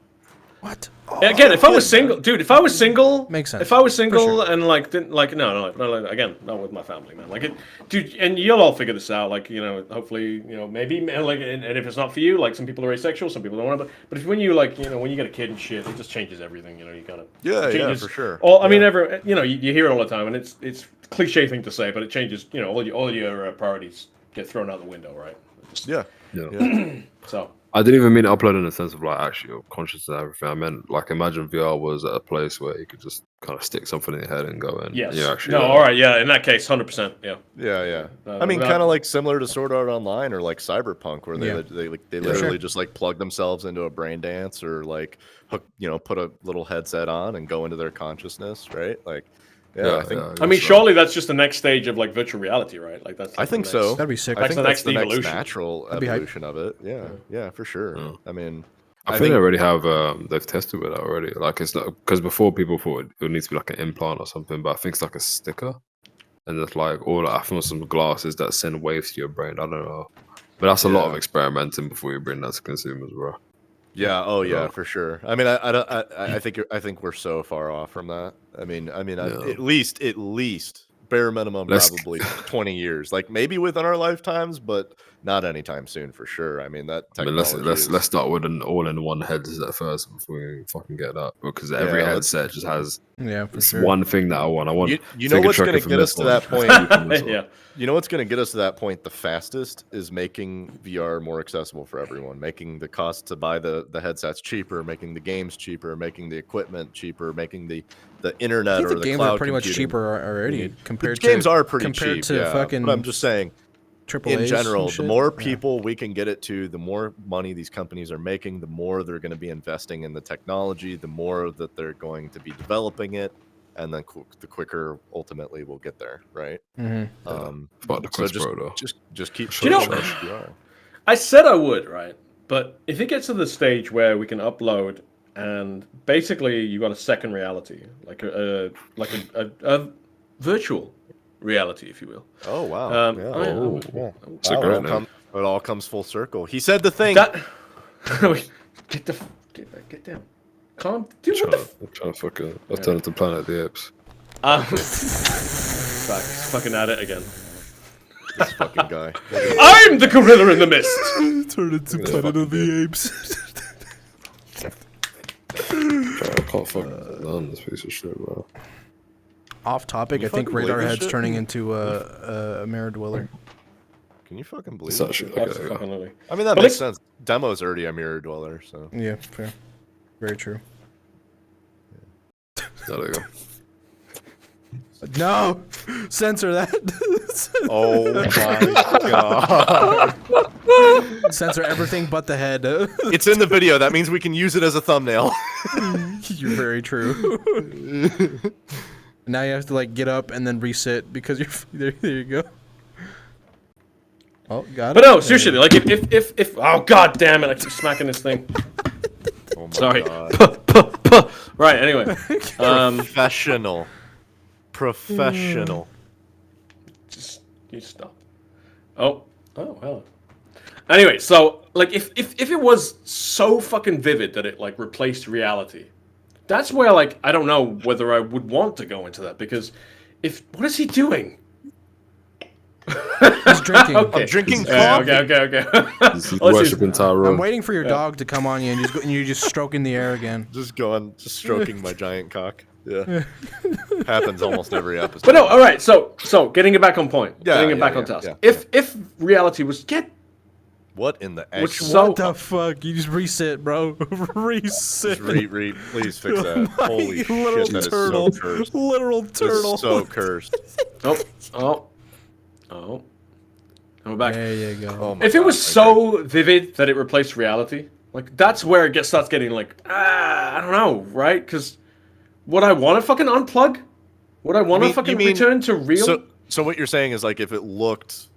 S3: What?
S4: Again, if I was single, dude, if I was single,
S3: Makes sense.
S4: If I was single
S3: sure.
S4: and like didn't like no, again, not with my family, man. Like it, dude, and you'll all figure this out. Like hopefully, maybe like, and if it's not for you, like some people are asexual, some people don't want to. But if when you like, when you get a kid and shit, it just changes everything. You kind of
S1: Yeah, for sure.
S4: I mean, you hear it all the time, and it's cliche thing to say, but it changes. All your priorities get thrown out the window, right?
S1: Yeah.
S4: So.
S2: I didn't even mean upload in the sense of like actually you're conscious of everything. I meant like imagine VR was at a place where you could just kind of stick something in your head and go in.
S4: Yes.
S2: Yeah, actually.
S4: No. All right. Yeah. In that case, 100%. Yeah.
S1: Yeah. I mean, kind of like similar to Sword Art Online or like Cyberpunk, where they literally just like plug themselves into a brain dance or like hook, put a little headset on and go into their consciousness, right? Like, I think.
S4: I mean, surely that's just the next stage of like virtual reality, right? Like that's.
S1: I think so.
S3: That'd be sick.
S1: I think
S4: the
S1: that's
S4: next
S1: the next
S4: evolution.
S1: natural
S3: That'd be hype.
S1: evolution of it. Yeah, for sure.
S2: Yeah.
S1: I mean,
S2: I think they already have. They've tested with that already. Like it's not because before people thought it would need to be like an implant or something, but I think it's like a sticker, and it's like I think some glasses that send waves to your brain. I don't know, but that's a lot of experimenting before you bring that to consumers, bro.
S1: Yeah. Oh, yeah, for sure. I mean, I think we're so far off from that. I mean, at least bare minimum, probably 20 years. Like maybe within our lifetimes, but not anytime soon for sure. I mean, that technology.
S2: Let's start with an all-in-one headset first before we fucking get that, because every headset just has one thing that I want. I want.
S1: You know what's going to get us to that point?
S4: Yeah.
S1: You know what's going to get us to that point the fastest is making VR more accessible for everyone, making the cost to buy the headsets cheaper, making the games cheaper, making the equipment cheaper, making the internet
S3: I think
S1: or
S3: the
S1: the
S3: games
S1: cloud
S3: are pretty much
S1: computing.
S3: cheaper already compared to
S1: games are pretty
S3: compared
S1: cheap,
S3: to fucking.
S1: but I'm just saying.
S3: Triple
S1: In general, the more people we can get it to, the more money these companies are making, the more they're going to be investing in the technology, the more that they're going to be developing it, and then the quicker ultimately we'll get there, right?
S2: So
S1: just keep.
S4: I said I would, right? But if it gets to the stage where we can upload and basically you got a second reality, like a virtual reality, if you will.
S1: Oh wow!
S2: It's a great name.
S1: It all comes full circle. He said the thing.
S4: Get down. Calm. Dude, what the?
S2: I'm trying to fucking. I'll turn it to Planet of the Apes.
S4: Fucking at it again.
S1: This fucking guy.
S4: I'm the gorilla in the mist.
S3: Turn it to Planet of the Apes.
S2: I can't fucking learn this piece of shit, bro.
S3: Off topic, I think Radarhead's turning into a mirror dweller.
S1: Can you fucking believe
S2: Such
S1: it?
S2: okay.
S1: I mean, that makes sense. Demo's already a mirror dweller, so.
S3: Yeah, fair. Very true.
S2: There you go.
S3: No! Censor that!
S1: Oh my god.
S3: Censor everything but the head.
S1: It's in the video. That means we can use it as a thumbnail.
S3: You're very true. Now you have to like get up and then resit because you're there you go. Oh, got it.
S4: But no, seriously, like if oh god damn it, I keep smacking this thing.
S1: Oh my
S4: Sorry.
S1: god.
S4: Right, anyway.
S1: Professional.
S4: Just you stop. Oh, hello. Anyway, so like if it was so fucking vivid that it like replaced reality, that's where like I don't know whether I would want to go into that, because what is he doing?
S3: He's drinking.
S4: Okay.
S1: I'm drinking
S4: Yeah,
S1: coffee.
S4: okay.
S2: He's
S4: Let's
S2: worshiping
S4: use-
S2: Tyrone.
S3: I'm waiting for your dog to come on you, and you're just stroking the air again.
S1: Just stroking my giant cock. Yeah. Happens almost every episode.
S4: But no, all right. So getting it back on point.
S1: Yeah,
S4: Getting it
S1: yeah,
S4: back
S1: yeah,
S4: on task.
S1: yeah,
S4: If reality was
S1: What in the
S4: Which
S1: X?
S4: So-
S3: What the fuck? You just reset, bro. Reset.
S1: Please fix that. Holy
S3: Literal
S1: shit, that is
S3: turtle.
S1: so cursed.
S3: Literal
S1: That
S3: turtle.
S1: is so cursed.
S4: oh. I'm back.
S3: There you go.
S1: Oh my
S4: If it was
S1: God,
S4: so vivid that it replaced reality, like that's where it starts getting like, I don't know, right? Because would I want to fucking unplug? Would I want to fucking return to real?
S1: So what you're saying is like if it looked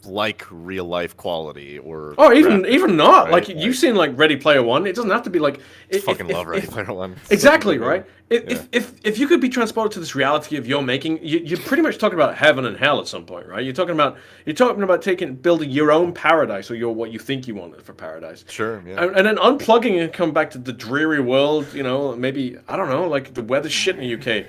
S1: like real life quality or
S4: Oh, even not.
S1: right?
S4: Like you've seen like Ready Player One. It doesn't have to be like.
S1: fucking love Ready Player One.
S4: Exactly,
S1: Fucking
S4: right? If you could be transported to this reality of your making, you're pretty much talking about heaven and hell at some point, right? You're talking about building your own paradise or what you think you want for paradise.
S1: Sure, yeah.
S4: And then unplugging and come back to the dreary world. You know, maybe I don't know, like the weather's shit in the UK.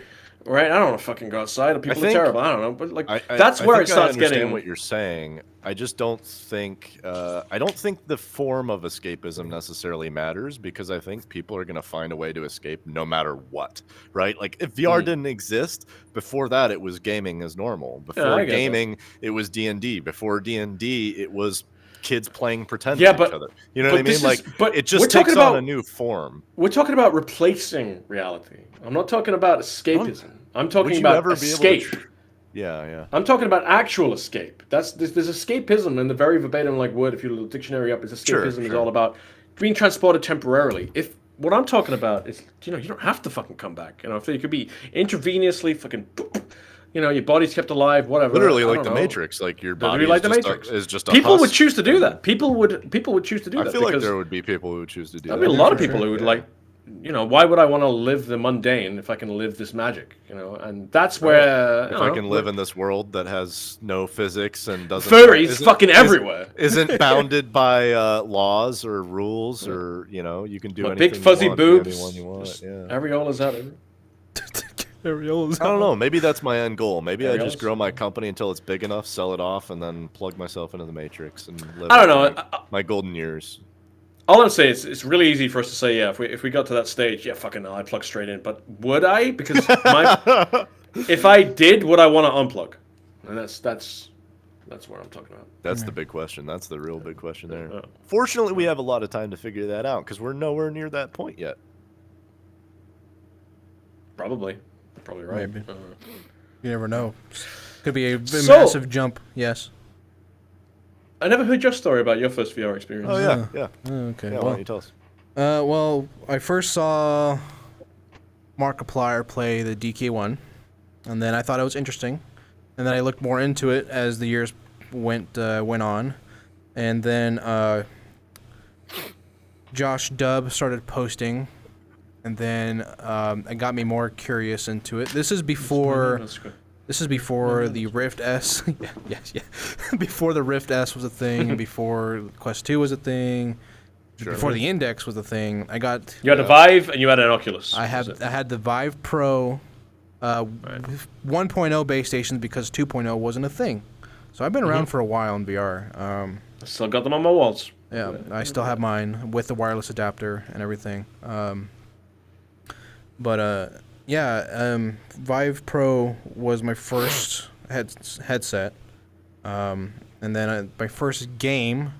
S4: Right, I don't want to fucking go outside. People are terrible. I don't know, but like that's where it starts
S1: getting. I
S4: getting.
S1: what you're saying. I just don't think. I don't think the form of escapism necessarily matters because I think people are going to find a way to escape no matter what. Right? Like if VR didn't exist before that, it was gaming as normal. Before gaming, it was D&D. Before D&D, it was kids playing pretend with each other. You know what I mean? Like, it just takes on a new form.
S4: We're talking about replacing reality. I'm not talking about escapism. I'm talking about escape.
S1: Yeah.
S4: I'm talking about actual escape. There's escapism in the very verbatim like word. If you look the dictionary up, escapism is all about being transported temporarily. If what I'm talking about is, you don't have to fucking come back. If it could be intravenously fucking. Your body's kept alive, whatever.
S1: Literally like the Matrix, like your body is just a
S4: people would choose to do that. People would choose to do that.
S1: I feel like there would be people who would choose to do that.
S4: There'd be a lot of people who would like, why would I want to live the mundane if I can live this magic? And that's where
S1: if I can live in this world that has no physics and doesn't
S4: furries fucking everywhere,
S1: isn't bounded by laws or rules or you can do anything.
S4: Big fuzzy boobs,
S1: anyone you want. Yeah.
S4: Areolas out.
S1: I don't know. Maybe that's my end goal. Maybe I just grow my company until it's big enough, sell it off, and then plug myself into the Matrix and live.
S4: I don't know.
S1: My golden years.
S4: All I'm saying is it's really easy for us to say, if we got to that stage, fucking no, I'd plug straight in. But would I? Because if I did, would I want to unplug? And that's what I'm talking about.
S1: That's the big question. That's the real big question there. Fortunately, we have a lot of time to figure that out because we're nowhere near that point yet.
S4: Probably right.
S3: Maybe. You never know. Could be a massive jump. Yes.
S4: I never heard your story about your first VR experience.
S1: Oh yeah.
S3: Okay.
S1: Yeah, why don't you tell us?
S3: Well, I first saw Markiplier play the DK1, and then I thought it was interesting, and then I looked more into it as the years went on, and then Josh Dubb started posting. And then it got me more curious into it. This is before the Rift S. yeah. Before the Rift S was a thing, and before Quest 2 was a thing, before the Index was a thing.
S4: You had a Vive and you had an Oculus.
S3: I had the Vive Pro 1.0 base stations because 2.0 wasn't a thing. So I've been around for a while in VR.
S4: I still got them on my walls.
S3: Yeah, I still have mine with the wireless adapter and everything. Vive Pro was my first headset, and then my first game.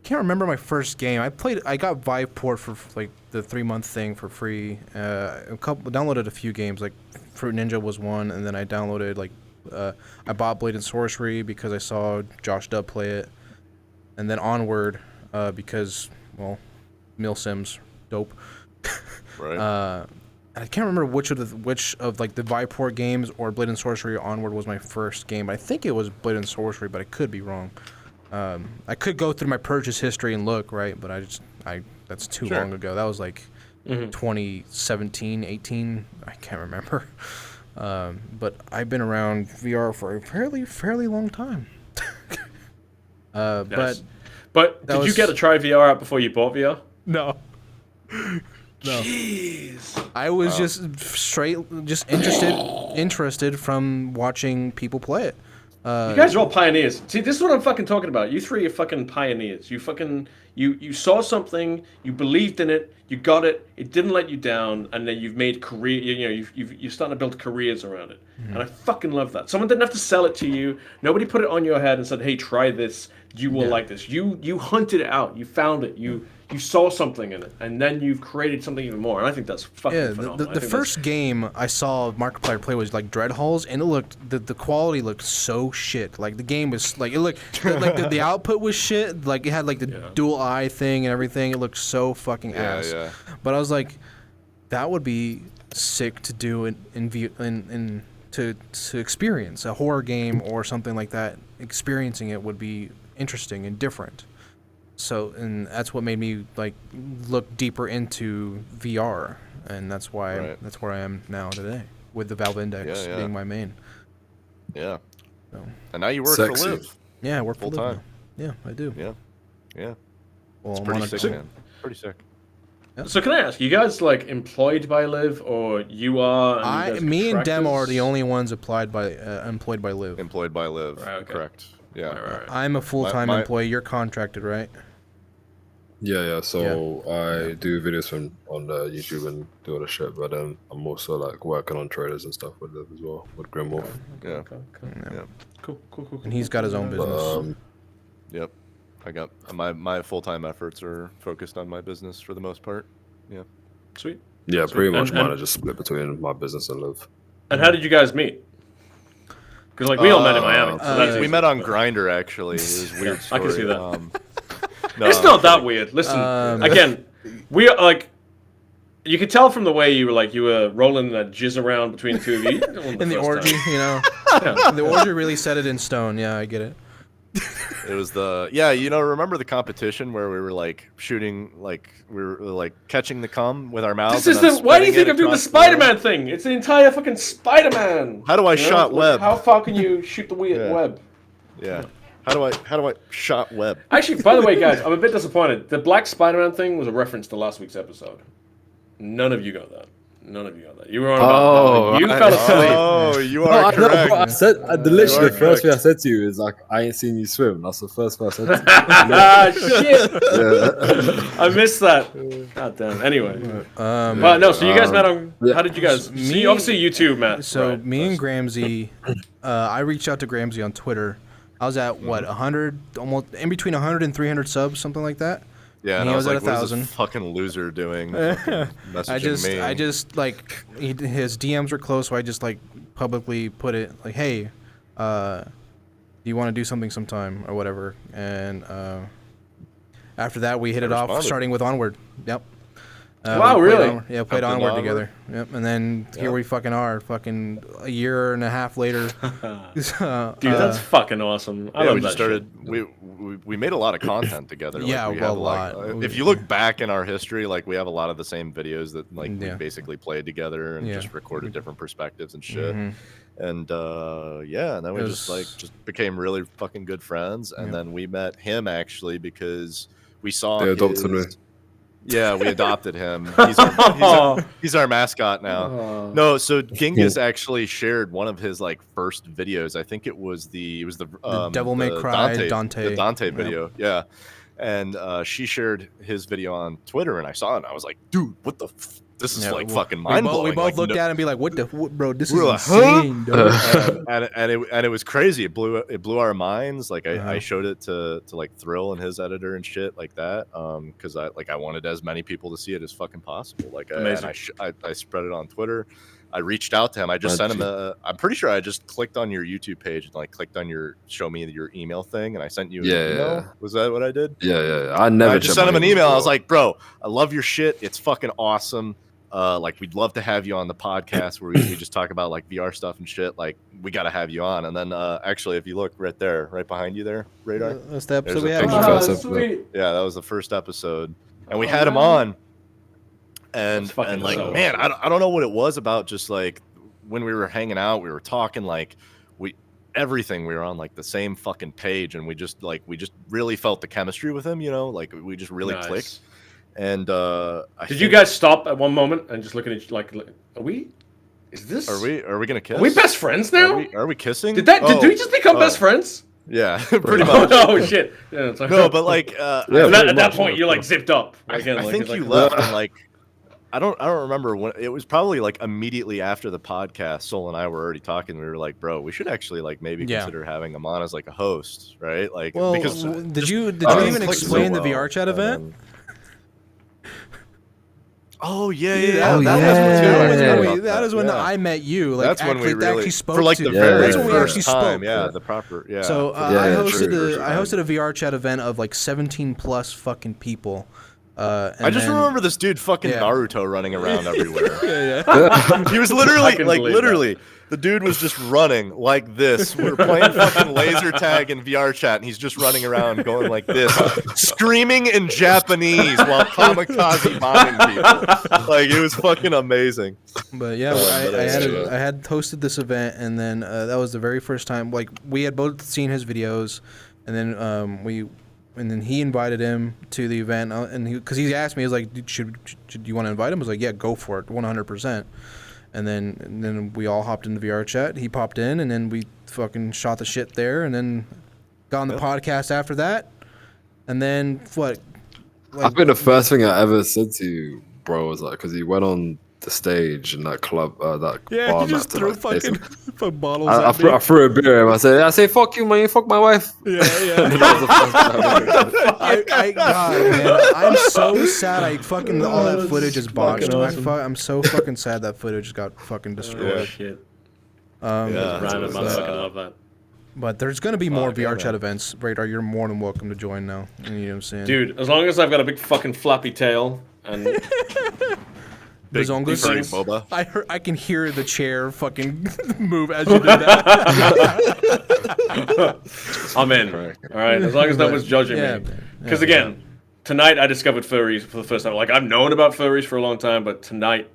S3: Can't remember my first game. I got Vive Port for like the 3-month thing for free. Downloaded a few games, like Fruit Ninja was one, and then I downloaded I bought Blade and Sorcery because I saw Josh Dubb play it, and then Onward because Milsims dope.
S1: Right.
S3: I can't remember which of the Viport games or Blade and Sorcery Onward was my first game. I think it was Blade and Sorcery, but I could be wrong. I could go through my purchase history and look, right? But that's too long ago. That was like 2017, 18. I can't remember. But I've been around VR for a fairly long time.
S4: Nice. But did you get to try VR out before you bought VR?
S3: No. No.
S4: Jeez.
S3: I was just interested from watching people play it.
S4: You guys are all pioneers. See, this is what I'm fucking talking about. You three are fucking pioneers. You fucking you saw something, you believed in it, you got it, it didn't let you down, and then you've made career. You know, you're starting to build careers around it, and I fucking love that. Someone didn't have to sell it to you. Nobody put it on your head and said, "Hey, try this. You will like this." You hunted it out. You found it. You saw something in it, and then you've created something even more. And I think that's fucking phenomenal.
S3: The first game I saw Markiplier play was like Dread Halls, and it looked the quality looked so shit. Like the game was like it looked like the output was shit. Like it had like the dual eye thing and everything. It looked so fucking ass. Yeah. But I was like, that would be sick to do to experience a horror game or something like that. Experiencing it would be interesting and different. So, and that's what made me like look deeper into VR, and that's why that's where I am now today with the Valve Index being my main.
S1: Yeah.
S3: So.
S1: And now you work for Live.
S3: Yeah, I work
S1: full
S3: for
S1: time.
S3: Live now. Yeah, I do.
S1: Yeah.
S3: Well,
S1: it's pretty sick, man. Pretty sick.
S3: Yep.
S4: So can I ask, you guys like employed by Live, or you are? And
S3: me and Dem are the only ones employed by Live.
S1: Employed by Live.
S4: Right, okay.
S1: Correct. Yeah.
S4: Right.
S3: I'm a full-time employee. You're contracted, right?
S2: Yeah. So I do videos on YouTube and do all the shit, but I'm also like working on trailers and stuff with Liv as well with Grimwolf.
S1: Yeah.
S4: Cool.
S3: And he's got his own business.
S1: Yep. I got my full-time efforts are focused on my business for the most part. Yeah.
S4: Sweet.
S2: Yeah, pretty much mine are just split between my business and Liv.
S4: And how did you guys meet? Because like we all met in Miami. So
S1: we met on Grindr actually. It was a weird story.
S4: I can see that.
S1: No,
S4: it's not that weird. Listen, again, we are like. You could tell from the way you were rolling that jizz around between the two of you.
S3: In the orgy, you know. The orgy really set it in stone. Yeah, I get it.
S1: It was remember the competition where we were like shooting, like we were like catching the cum with our mouths.
S4: Why do you think I'm doing the Spider-Man thing? It's the entire fucking Spider-Man.
S1: How do I shot web?
S4: How far can you shoot the web?
S1: Yeah. How do I shot web?
S4: Actually, by the way, guys, I'm a bit disappointed. The Black Spider-Man thing was a reference to last week's episode. None of you got that. You were on about you fell asleep.
S1: Oh, you are correct.
S2: I said the first thing I said to you is like, I ain't seen you swim. That's the first thing I said to you.
S4: Shit! Yeah. I missed that. God damn. Anyway, but no. So you guys met on. How did you guys? Obviously, you two met.
S3: So me and Gramsy, I reached out to Gramsy on Twitter. I was at 100, almost in between 100 and 300 subs, something like that.
S1: Yeah,
S3: and he was
S1: like,
S3: at 1,000.
S1: What is this fucking loser doing? Messaging me.
S3: I just like his DMs were close, so I just like publicly put it like, hey, do you want to do something sometime or whatever? And after that, we hit it off, starting with Onward. Yep.
S4: Wow, really?
S3: Played Onward together. Yep, and then here we fucking are, fucking a year and a half later.
S4: Dude, that's fucking awesome. I love
S1: we
S4: that
S1: just started.
S4: Shit.
S1: We made a lot of content together. Like,
S3: yeah,
S1: we
S3: a
S1: have,
S3: lot.
S1: Like, if you look back in our history, like we have a lot of the same videos that we basically played together and just recorded different perspectives and shit. Mm-hmm. And and then we just became really fucking good friends. And then we met him actually because we saw
S2: they adopted me.
S1: Yeah, we adopted him. He's our mascot now. No, so Genghis actually shared one of his like first videos. I think it was the
S3: Devil May Cry Dante.
S1: The Dante video. Yeah. And she shared his video on Twitter, and I saw it, and I was like, dude, what the this is like fucking mind-blowing.
S3: We both looked at it and be like, bro, this is insane, dude.
S1: and it was crazy. It blew our minds. Like I showed it to like Thrill and his editor and shit like that. Because I wanted as many people to see it as fucking possible. Like I spread it on Twitter. I reached out to him. I just sent him I'm pretty sure I just clicked on your YouTube page and like clicked on your show me your email thing, and I sent you an email. Yeah. Was that what I did?
S2: Yeah.
S1: I just sent him an email. I was like, bro, I love your shit. It's fucking awesome. Like we'd love to have you on the podcast where we just talk about like VR stuff and shit. Like we got to have you on. And then actually, if you look right there, right behind you there, Radar.
S3: That's the episode we had.
S4: Sweet.
S1: Yeah, that was the first episode, and we had him on. And like, man, I don't know what it was about. Just like when we were hanging out, we were talking like everything. We were on like the same fucking page, and we just really felt the chemistry with him. You know, like we just really clicked. And
S4: did you guys stop at one moment and just look at each like are we? Is this?
S1: Are we gonna kiss?
S4: Are we best friends now?
S1: Are we kissing?
S4: Did we just become best friends?
S1: Yeah, pretty much.
S4: Oh shit! Yeah, it's like,
S1: No, but like,
S4: at that point, you're like zipped up.
S1: I
S4: Again,
S1: think you
S4: like,
S1: left and like, I don't remember when. It was probably like immediately after the podcast. Sol and I were already talking. We were like, bro, we should actually like maybe consider having him on as like a host, right? Like,
S3: well,
S1: because
S3: did you even
S1: clicked
S3: explain
S1: so
S3: the
S1: well,
S3: VRChat event?
S1: Oh yeah.
S3: That is when I met you. Like,
S1: that's when we really
S3: actually spoke
S1: for like
S3: to
S1: the very
S3: that's when we
S1: first
S3: actually
S1: time.
S3: spoke.
S1: Yeah, the proper. Yeah.
S3: So I hosted a VRChat event of like 17 plus fucking people.
S1: I just remember this dude fucking Naruto running around everywhere.
S3: yeah.
S1: He was literally the dude was just running like this. We were playing fucking laser tag in VRChat, and he's just running around going like this, screaming in Japanese while kamikaze bombing people. Like, it was fucking amazing.
S3: But yeah, I had hosted this event, and then that was the very first time. Like, we had both seen his videos, and then he invited him to the event, and because he asked me, he was like, "Should you want to invite him?" I was like, "Yeah, go for it, 100%." And then we all hopped into VRChat. He popped in, and then we fucking shot the shit there, and then got on the podcast after that. And then what? Like,
S2: I think the first thing I ever said to you, bro, was like, because he went on the stage in that club, that bar.
S3: he just threw fucking bottles.
S2: I threw a beer at him. I say, "Fuck you, man! You fuck my wife."
S3: Yeah. God, man, I'm so sad. All that footage is botched. Awesome. I'm so fucking sad that footage got fucking destroyed.
S4: Shit.
S3: I
S4: fucking love that.
S3: But there's gonna be more VRChat events. Radar, you're more than welcome to join now. You know what I'm saying?
S4: Dude, as long as I've got a big fucking floppy tail and.
S1: Big boba.
S3: I can hear the chair fucking move as you did that.
S4: I'm in. All right, as long as no one's judging me. Because again, tonight I discovered furries for the first time. Like, I've known about furries for a long time, but tonight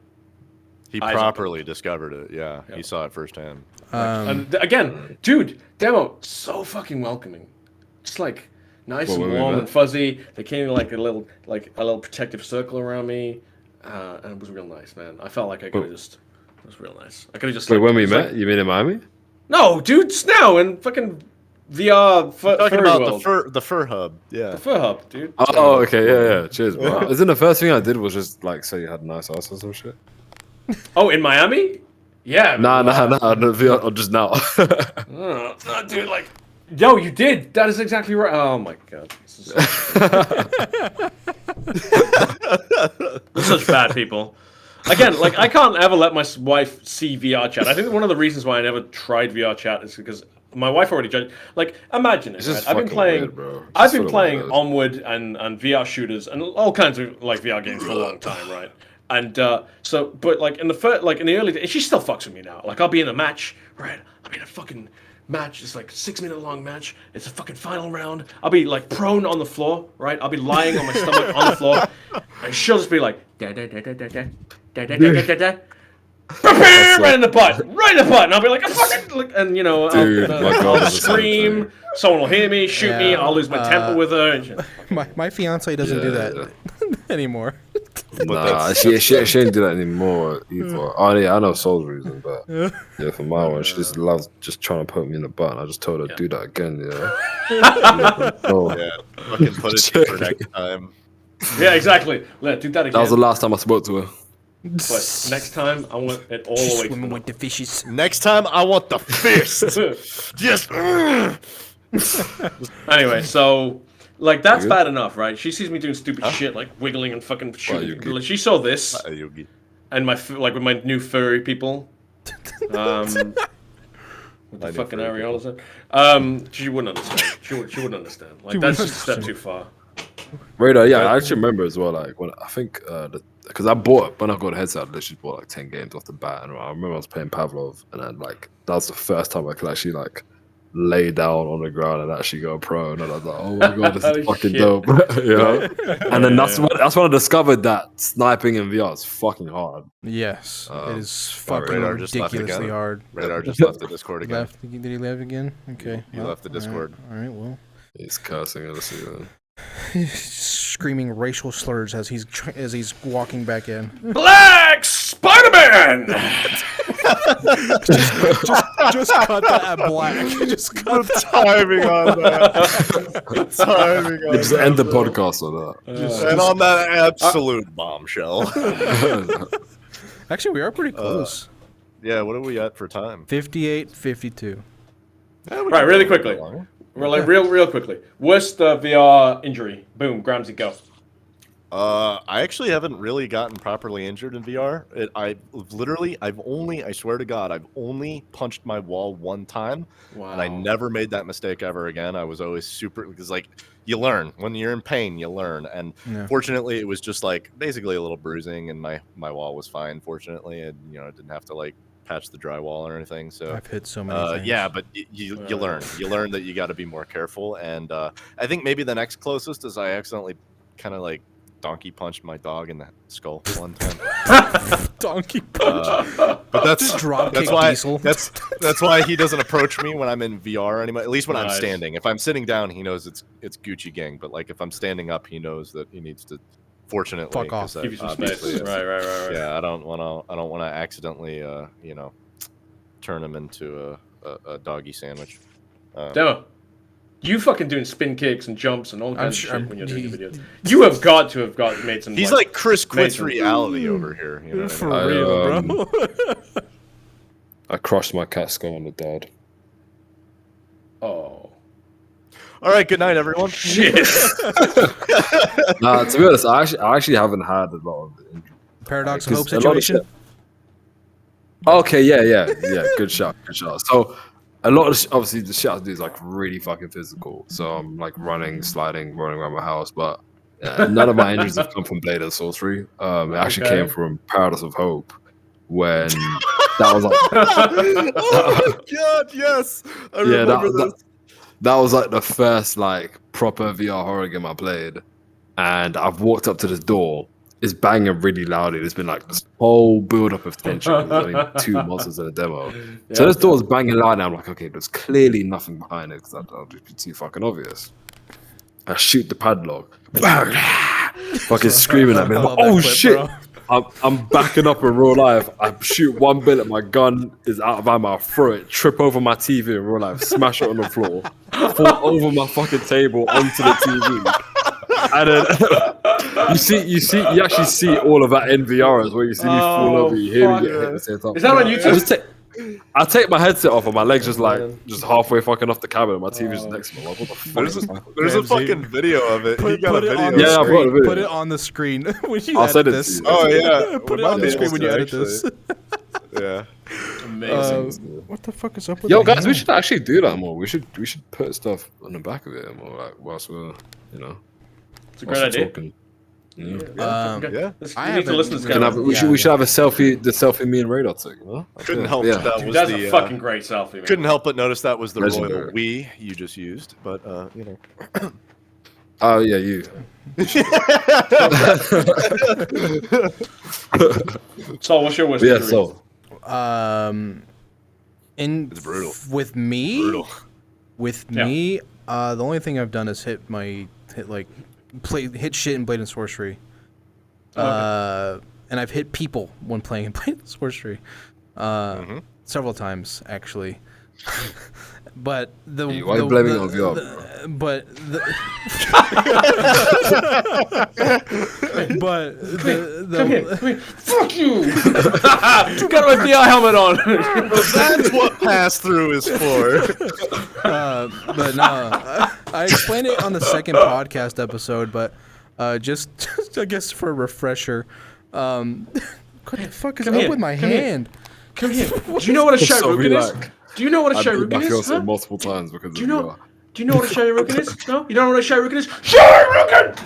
S1: he properly discovered it. Yeah, he saw it firsthand.
S4: And again, dude, demo so fucking welcoming. Just like nice and warm and fuzzy. They came in like a little protective circle around me. And it was real nice, man. I felt like I could have just. It was real nice. I could have just.
S2: Wait, when we met, you mean in Miami?
S4: No, dude, just now in fucking VR.
S1: Talking about the fur hub, yeah.
S4: The fur hub, dude.
S2: Oh, okay, yeah. Cheers, bro. Isn't the first thing I did was just like say you had a nice ass or some shit?
S4: Oh, in Miami? Yeah.
S2: Nah, VR, or just now.
S4: No, dude, like. Yo, you did. That is exactly right. Oh my god. We're such bad people. Again, like, I can't ever let my wife see VRChat. I think one of the reasons why I never tried VRChat is because my wife already judged. Like, imagine it. Right? I've been playing Onward and VR shooters and all kinds of like VR games for a long time, right? And but like in the early days, she still fucks with me now. Like, I'll be in a match, right? I'm in a fucking match. It's like 6-minute long match. It's a fucking final round. I'll be like prone on the floor, right? I'll be lying on my stomach on the floor, and she'll just be like, right in the butt, and I'll be like, and you know, I'll scream. Someone will hear me, shoot me. I'll lose my temper with her. And
S3: my fiance doesn't do that anymore.
S2: Nah, she ain't do that anymore either. Oh yeah, I know Sol's reason, but yeah, for my one, she just loves just trying to put me in the butt. And I just told her do that again,
S1: Fucking put it for next time.
S4: Yeah, exactly. Let do that again.
S2: That was the last time I spoke to her.
S4: But next time, I want it all the way.
S3: Swimming with the fishes.
S1: Next time, I want the fist. Just.
S4: Anyway, so. Like, that's bad enough, right? She sees me doing stupid shit, like wiggling and fucking shooting. She saw this, and with my new furry people. With the fucking areolas. She wouldn't understand. She wouldn't understand. Like, that's just a step too far.
S2: Radar, yeah, I actually remember as well. Like, when I think because when I got a headset, I literally bought like 10 games off the bat, and I remember I was playing Pavlov, and then like that was the first time I could actually like lay down on the ground and actually go pro, and I was like, oh my god, this is fucking dope. You know? And then that's when I discovered that sniping in VR is fucking hard.
S3: Yes, it is fucking ridiculously hard.
S1: Radar just left the Discord again.
S3: Did he leave again? Okay.
S1: He left the Discord.
S3: All right, well.
S2: He's cursing at us again.
S3: He's screaming racial slurs as he's walking back in.
S4: Black Spider-Man!
S3: just cut that at black. Just cut
S1: The timing on that. The timing on
S2: Just end the podcast on that.
S1: And on that absolute bombshell.
S3: Actually, we are pretty close.
S1: Yeah, what are we at for time?
S3: 58-52.
S4: Right, really quickly. We're like real quickly. Worst VR injury. Boom, Gramsy, go.
S1: I actually haven't really gotten properly injured in VR. I swear to God, I've only punched my wall one time,
S4: Wow.
S1: and I never made that mistake ever again. I was always because like you learn when you're in pain, you learn. And fortunately, it was just like basically a little bruising, and my wall was fine. Fortunately, and I didn't have to like patch the drywall or anything. So
S3: I've hit so many things.
S1: yeah, but you learn. You learn that you got to be more careful. And I think maybe the next closest is I accidentally kind of like donkey punched my dog in the skull one time.
S3: Donkey punch.
S1: But that's why
S3: diesel.
S1: that's why he doesn't approach me when I'm in VR anymore. At least when I'm
S4: Nice.
S1: standing. If I'm sitting down, he knows it's Gucci gang. But like if I'm standing up, he knows that he needs to. Fortunately,
S3: Fuck off.
S1: 'cause
S4: Give you some
S1: obviously,
S4: space. Right.
S1: Yeah, I don't want to accidentally turn him into a doggy sandwich.
S4: Demo. You fucking doing spin kicks and jumps and all kinds of
S3: sure-
S4: shit when you're doing the videos. You have got to have made some.
S1: He's like Chris Quits
S4: Mason.
S1: reality over here. You know what I
S3: For
S1: mean?
S3: real, bro.
S2: I crushed my cat's skull and it died.
S4: Oh.
S1: All right, good night, everyone.
S4: Shit.
S2: Nah, to be honest, I actually haven't had a lot of injury.
S3: Paradox of hope
S2: 'Cause a lot of
S3: situation.
S2: Okay, yeah. Good shot. So, a lot of obviously the shit I do is like really fucking physical. So I'm like running, sliding, running around my house, but none of my injuries have come from Blade of Sorcery. It actually came from Paradox of Hope when that was like,
S1: Oh my God, yes, I remember this.
S2: That was like the first like proper VR horror game I played, and I've walked up to this door. It's banging really loudly. There's been like this whole build up of tension. There's only 2 monsters in a demo. So this door's banging loud and I'm like, okay, there's clearly nothing behind it because that'll just be too fucking obvious. I shoot the padlock. Fucking screaming at me. I'm like, oh shit! I'm backing up in real life. I shoot one bullet, my gun is out of ammo. I throw it, trip over my TV in real life, smash it on the floor, fall over my fucking table onto the TV. And then you actually see all of that in VR as well. You see me fall over, you hear me get hit at the same time.
S4: Is that on YouTube?
S2: I take my headset off and my legs just halfway fucking off the cabinet. My TV's next to me. Like, what the fuck?
S1: There's a fucking video of it. He got a video.
S2: Yeah, I've got a video.
S3: Put it on the screen when you
S2: I'll
S3: edit
S2: send it
S3: this.
S2: to you.
S1: Oh yeah,
S3: Put it on the screen when you edit this.
S1: Yeah.
S4: Amazing.
S3: What the fuck is up with
S2: Yo,
S3: my
S2: guys,
S3: hand?
S2: we should actually do that more. We should put stuff on the back of it more, like whilst we're
S4: It's a great idea.
S2: talking.
S1: Yeah.
S4: You
S3: I
S4: need to listen to this guy.
S2: We should have a selfie, the selfie me and Radar took. Huh?
S1: Couldn't help
S2: Yeah.
S1: that
S4: Dude,
S1: was
S4: that's
S1: the
S4: a fucking great selfie, man.
S1: couldn't help but notice that was the
S2: Legendary.
S1: royal we you just used, but
S2: Oh yeah, you.
S4: So, what's your worst
S2: Yeah,
S4: injury?
S2: so
S1: It's brutal.
S3: With me,
S1: Brutal.
S3: the only thing I've done is hit shit in Blade and Sorcery. And I've hit people when playing in Blade and Sorcery. Several times actually. But
S2: why are you blaming it on VR?
S4: Come here. Fuck you! Got my VR helmet on.
S1: That's what pass through is for.
S3: But no, I explained it on the second podcast episode, but just I guess for a refresher, what the fuck is
S4: Come
S3: up
S4: here,
S3: with my
S4: come here.
S3: hand?
S4: Come here. Do you know what a Shairugan is? Do you know what a
S2: I beat
S4: Shairugan
S2: my
S4: is?
S2: fiance
S4: Huh?
S2: multiple times because
S4: Do
S2: of
S4: you
S2: VR.
S4: know? Do you know what a Shairugan is? No, you don't know what a Shairugan is? Shairugan!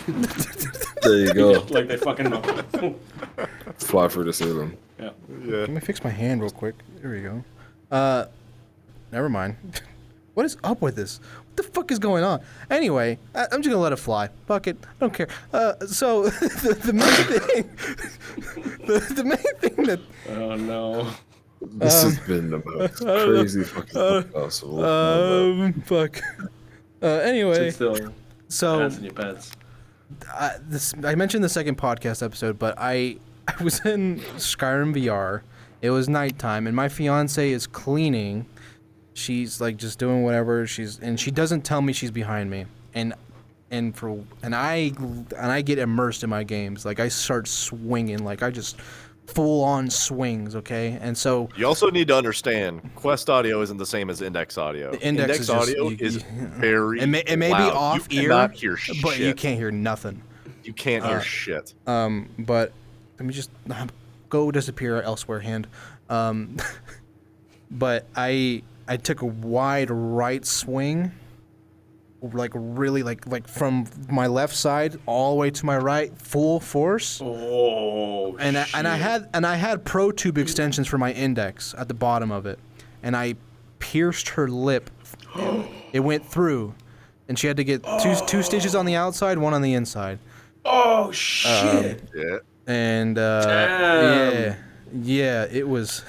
S2: There you go.
S4: Like they fucking know.
S2: Fly through the ceiling.
S1: Yeah.
S3: Let me fix my hand real quick. There we go. Never mind. What is up with this? What the fuck is going on? Anyway, I'm just gonna let it fly. Fuck it. I don't care. So the main thing, the main thing that
S4: Oh no.
S2: This has been the most crazy fucking podcast of all time.
S3: fuck. Anyway,
S4: Sit still.
S3: so
S4: Pants in your pants.
S3: I mentioned the second podcast episode, but I was in Skyrim VR. It was nighttime, and my fiance is cleaning. She's like just doing whatever. And she doesn't tell me she's behind me. And I get immersed in my games. Like I start swinging. Like I just full on swings. Okay, and so
S1: you also need to understand Quest audio isn't the same as Index audio.
S3: The Index
S1: audio is very.
S3: It may
S1: loud.
S3: be off
S1: you
S3: ear,
S1: cannot hear shit.
S3: but you can't hear nothing.
S1: You can't hear shit.
S3: But let me just go disappear elsewhere. Hand. But I took a wide right swing. Like really like from my left side all the way to my right, full force.
S4: Oh,
S3: and
S4: shit.
S3: I had pro tube extensions for my index at the bottom of it, and I pierced her lip. It went through, and she had to get two stitches on the outside, one on the inside.
S4: Oh shit!
S1: Yeah.
S3: And yeah, it was.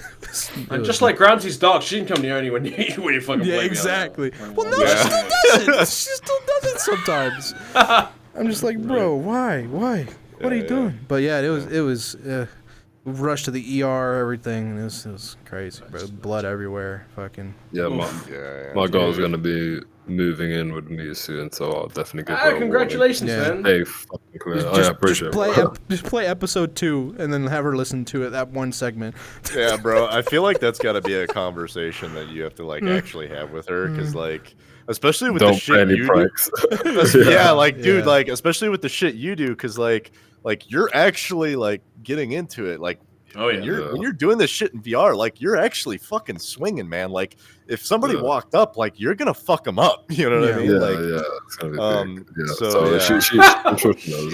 S4: And just like Grancy's dog, she didn't come near anyone when you fucking play.
S3: Yeah,
S4: me
S3: exactly.
S4: on that.
S3: Well, no, she still does it. She still does it sometimes. I'm just like, bro, why? What are you doing? But yeah, it was rushed to the ER, everything. It was crazy, bro. Blood everywhere. Fucking.
S2: Yeah, my girl's gonna be moving in with me soon, so I'll definitely give her a
S4: congratulations,
S2: warning.
S4: man.
S2: Hey, fucking clear. I appreciate it.
S3: Just play episode 2 and then have her listen to it, that one segment.
S1: Yeah, bro. I feel like that's got to be a conversation that you have to like actually have with her, because like, especially with the shit you do. Yeah, like, dude, like, especially with the shit you do, because like you're actually like getting into it, like.
S4: Oh yeah.
S1: When you're doing this shit in VR, like you're actually fucking swinging, man. Like if somebody walked up, like you're gonna fuck them up. You know what I mean?
S2: Yeah,
S1: like,
S2: it's gonna be big. Yeah.
S1: So
S2: she I'm sure she knows.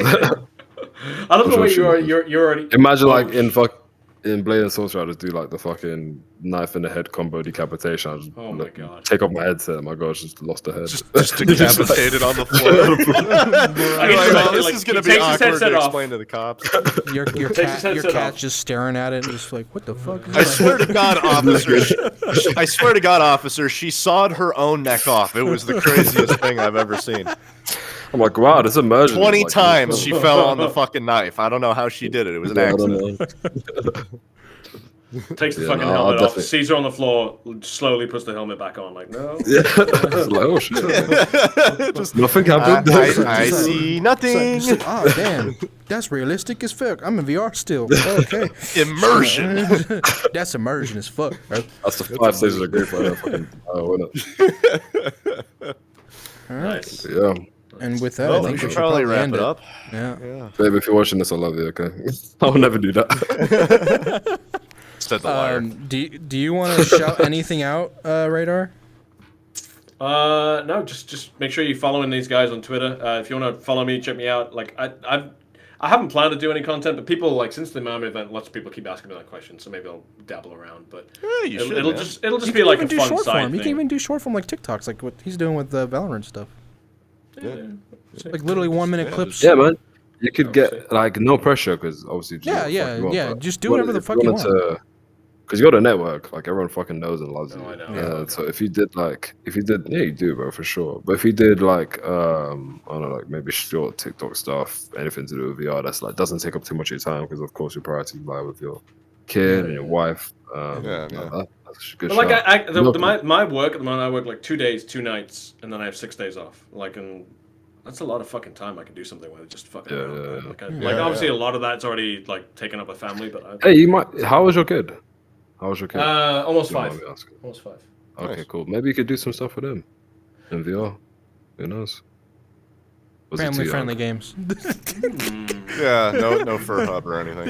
S4: I love the way you're already.
S2: Imagine like in Blade and Sorcerer, I just do like the fucking knife in the head combo decapitation. I just
S4: my god.
S2: take off my headset. My god, just lost the head.
S1: just decapitated on the floor. This is gonna be awkward to explain to the cops.
S3: Your cat's just staring at it and just like, what the fuck?
S1: I swear to God, officer. I swear to God, officer. She sawed her own neck off. It was the craziest thing I've ever seen.
S2: I'm like, wow, this emergency.
S1: 20 times she fell on the fucking knife. I don't know how she did it. It was an accident.
S4: Takes the fucking helmet off, sees her on the floor, slowly puts the helmet back on. Like, no.
S2: Yeah. Like, oh shit. Just, nothing happened.
S1: I see nothing.
S3: Just like, oh damn, that's realistic as fuck. I'm in VR still. Okay.
S1: Immersion.
S3: That's immersion as fuck, bro.
S2: That's the 5 stages of grief right there.
S3: All right.
S4: Nice.
S2: Yeah.
S3: And with that,
S1: Well,
S3: I think
S1: we should probably wrap it up.
S3: Yeah.
S2: Babe, if you're watching this, I love you, okay? I will never do that.
S1: Said the liar.
S3: Do you want to shout anything out, Radar?
S4: No, just make sure you're following these guys on Twitter. If you want to follow me, check me out. Like I haven't planned to do any content, but people like since the Miami event, lots of people keep asking me that question, so maybe I'll dabble around. But it'll just be like a fun side thing.
S3: You can even do short form like TikToks, like what he's doing with the Valorant stuff.
S1: Yeah.
S3: Like literally 1 minute clips.
S2: Yeah, man. You could get like no pressure because obviously.
S3: Yeah. Just do whatever the fuck you want.
S2: Because you got a network, like everyone fucking knows and loves you.
S4: I know.
S2: Yeah. So if you did, yeah, you do, bro, for sure. But if you did like, I don't know, like maybe short TikTok stuff, anything to do with VR, that's like doesn't take up too much of your time because of course your priorities lie with your kid and your wife. That's a good.
S4: But like my work at the moment, I work like 2 days, 2 nights, and then I have 6 days off. Like, and that's a lot of fucking time I can do something with. Just fucking around. Like obviously a lot of that's already like taken up a family, but
S2: hey, you might. How was your kid? How was your kid?
S4: Almost 5. Almost 5.
S2: Okay,
S1: Nice.
S2: cool. Maybe you could do some stuff with him in VR. Who knows?
S3: Family friendly games.
S1: Yeah, no fur hub or anything.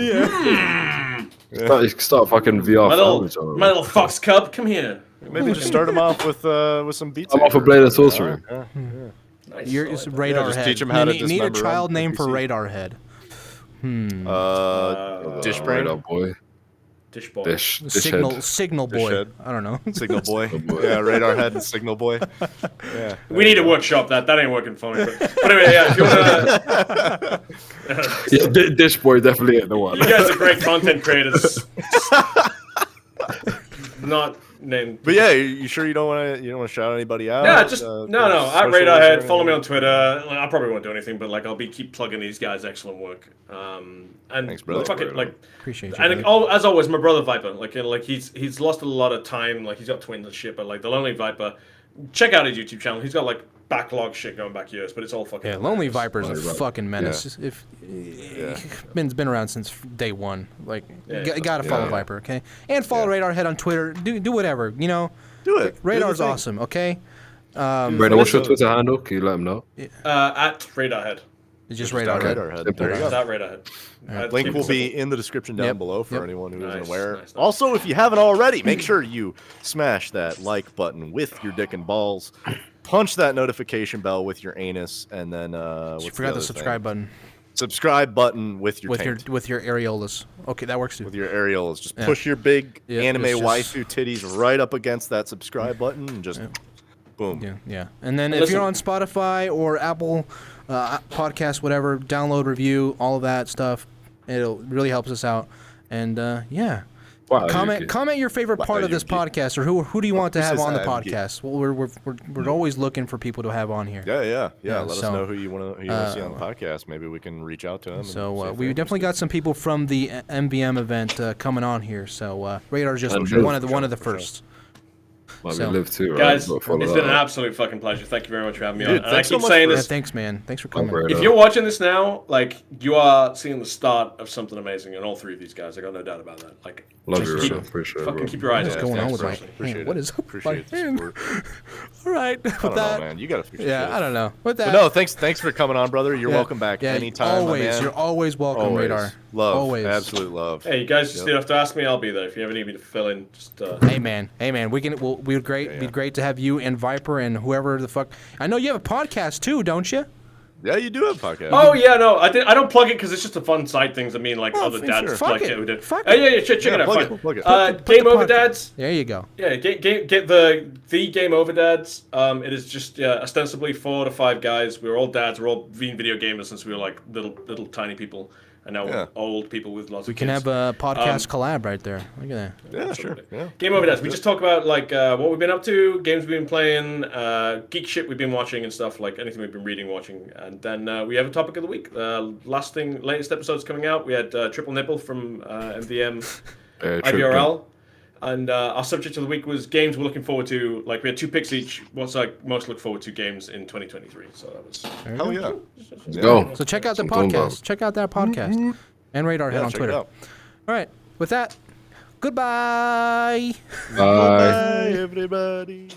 S2: Start fucking VR.
S4: My little fox cub, come here.
S1: Maybe just start him off with some beats.
S2: I'm off for Blade and Sorcery.
S4: Nice.
S3: You're just Radarhead.
S1: just teach him how to
S3: need a
S1: dismember
S3: child
S1: on
S3: name for
S1: NPC.
S3: Radarhead.
S1: Dish brain.
S2: Radar boy.
S4: Dish boy.
S2: Dish
S3: Signal boy.
S1: Head.
S3: I don't know.
S1: Signal boy. Yeah, radar head and signal boy. Yeah.
S4: We need to workshop that. That ain't working for me. But anyway, yeah, if you wanna,
S2: Dish boy definitely ain't the one.
S4: you guys are great content creators. Not name.
S1: But yeah, you sure you don't want to shout anybody out?
S4: Yeah, just no. At
S1: socials or
S4: Radarhead, follow me
S1: anything?
S4: on Twitter. I probably won't do anything, but like I'll keep plugging these guys' excellent work. And
S1: Thanks, brother.
S4: fuck it, like
S3: Appreciate you.
S4: and as always, my brother Viper. Like he's lost a lot of time. Like he's got twins and shit, but like the Lonely Viper. Check out his YouTube channel. He's got like backlog shit going back years, but it's all fucking.
S3: Yeah, Lonely Viper's a fucking menace. If been around since day one. Like, you gotta follow Viper, okay? And follow Radarhead on Twitter. Do whatever, you know.
S1: Do it.
S3: Radar's awesome, okay?
S2: Radar, what's your Twitter handle? Can you let him know?
S4: At Radarhead.
S3: It's just Radarhead.
S1: There you go.
S4: At Radarhead.
S1: Link will be in the description down below for anyone who isn't aware.
S4: Nice.
S1: Also, if you haven't already, make sure you smash that like button with your dick and balls. Punch that notification bell with your anus, and then
S3: You forgot the subscribe button.
S1: Subscribe button with your taint.
S3: with your areolas. Okay, that works too.
S1: With your areolas. Just push your big anime
S3: it's just-
S1: waifu titties right up against that subscribe button and just boom.
S3: Yeah. And then if you're on Spotify or Apple Podcast, whatever, download, review, all of that stuff. It really helps us out. And
S2: Wow,
S3: comment your favorite part of this podcast, or who do you want to have on the podcast? Well, we're always looking for people to have on here.
S1: Yeah. Let us know who you want to see on the podcast. Maybe we can reach out to them.
S3: So we definitely got some people from the MVM event coming on here. So Radar's just one of the first.
S2: Might be live too, right?
S4: Guys, it's been an absolute fucking pleasure. Thank you very much for having me on. And I
S1: thanks so
S4: keep
S1: much
S4: saying
S1: for-
S4: this.
S3: Thanks, man. Thanks for coming.
S4: If you're watching this now, like, you are seeing the start of something amazing in all three of these guys. I got no doubt about that. Like,
S2: Love
S4: just
S2: you,
S4: keep,
S2: Radar. Appreciate it,
S4: fucking
S2: bro.
S4: keep your eyes
S3: What's
S4: on
S3: going on with my
S1: Appreciate
S3: hand?
S1: it.
S3: What is up with my
S1: Appreciate the
S3: hand?
S1: support.
S3: All right.
S1: I
S3: With
S1: don't
S3: that,
S1: know, man. You gotta fix your
S3: yeah,
S1: shit.
S3: I don't know. With that,
S1: But no, thanks for coming on, brother. You're welcome back anytime, my man.
S3: You're always welcome,
S1: Always.
S3: Radar.
S1: Love,
S3: Always.
S1: absolute love.
S4: Hey, you guys just have to ask me. I'll be there. If you ever need me to fill in, just.
S3: Hey man, we'd be great to have you and Viper and whoever the fuck. I know you have a podcast too, don't you?
S1: Yeah, you do have a podcast.
S4: Oh yeah, no, I don't plug it because it's just a fun side things. I mean, like other dads
S3: sure.
S4: like
S3: Fuck it.
S4: who did.
S3: Fuck
S4: Yeah, check it out.
S1: plug
S4: Fine.
S1: it, plug it.
S3: Put
S4: Game
S3: the
S4: Over
S3: podcast-
S4: Dads.
S3: There you go.
S4: Yeah, get the Game Over Dads. It is just ostensibly 4 to 5 guys. We're all dads. We're all been video gamers since we were like little tiny people, and now we're old people with lots
S3: We
S4: of
S3: can
S4: kids.
S3: have a podcast collab right there. Look at that.
S1: Yeah, sure. Yeah.
S4: Game Over Dads. We just talk about like what we've been up to, games we've been playing, geek shit we've been watching and stuff, like anything we've been reading, watching. And then we have a topic of the week. Latest episode's coming out. We had Triple Nipple from MVM IVRL. And our subject of the week was games we're looking forward to. Like, we had 2 picks each. What's I most look forward to games in 2023. So that was...
S1: Hell yeah.
S2: Let's go.
S3: So check out the
S2: That's what I'm talking
S3: podcast. Check out that podcast. And Radarhead on
S1: check it
S3: Twitter.
S1: out.
S3: All right. With that, goodbye.
S2: Bye.
S1: Bye, everybody.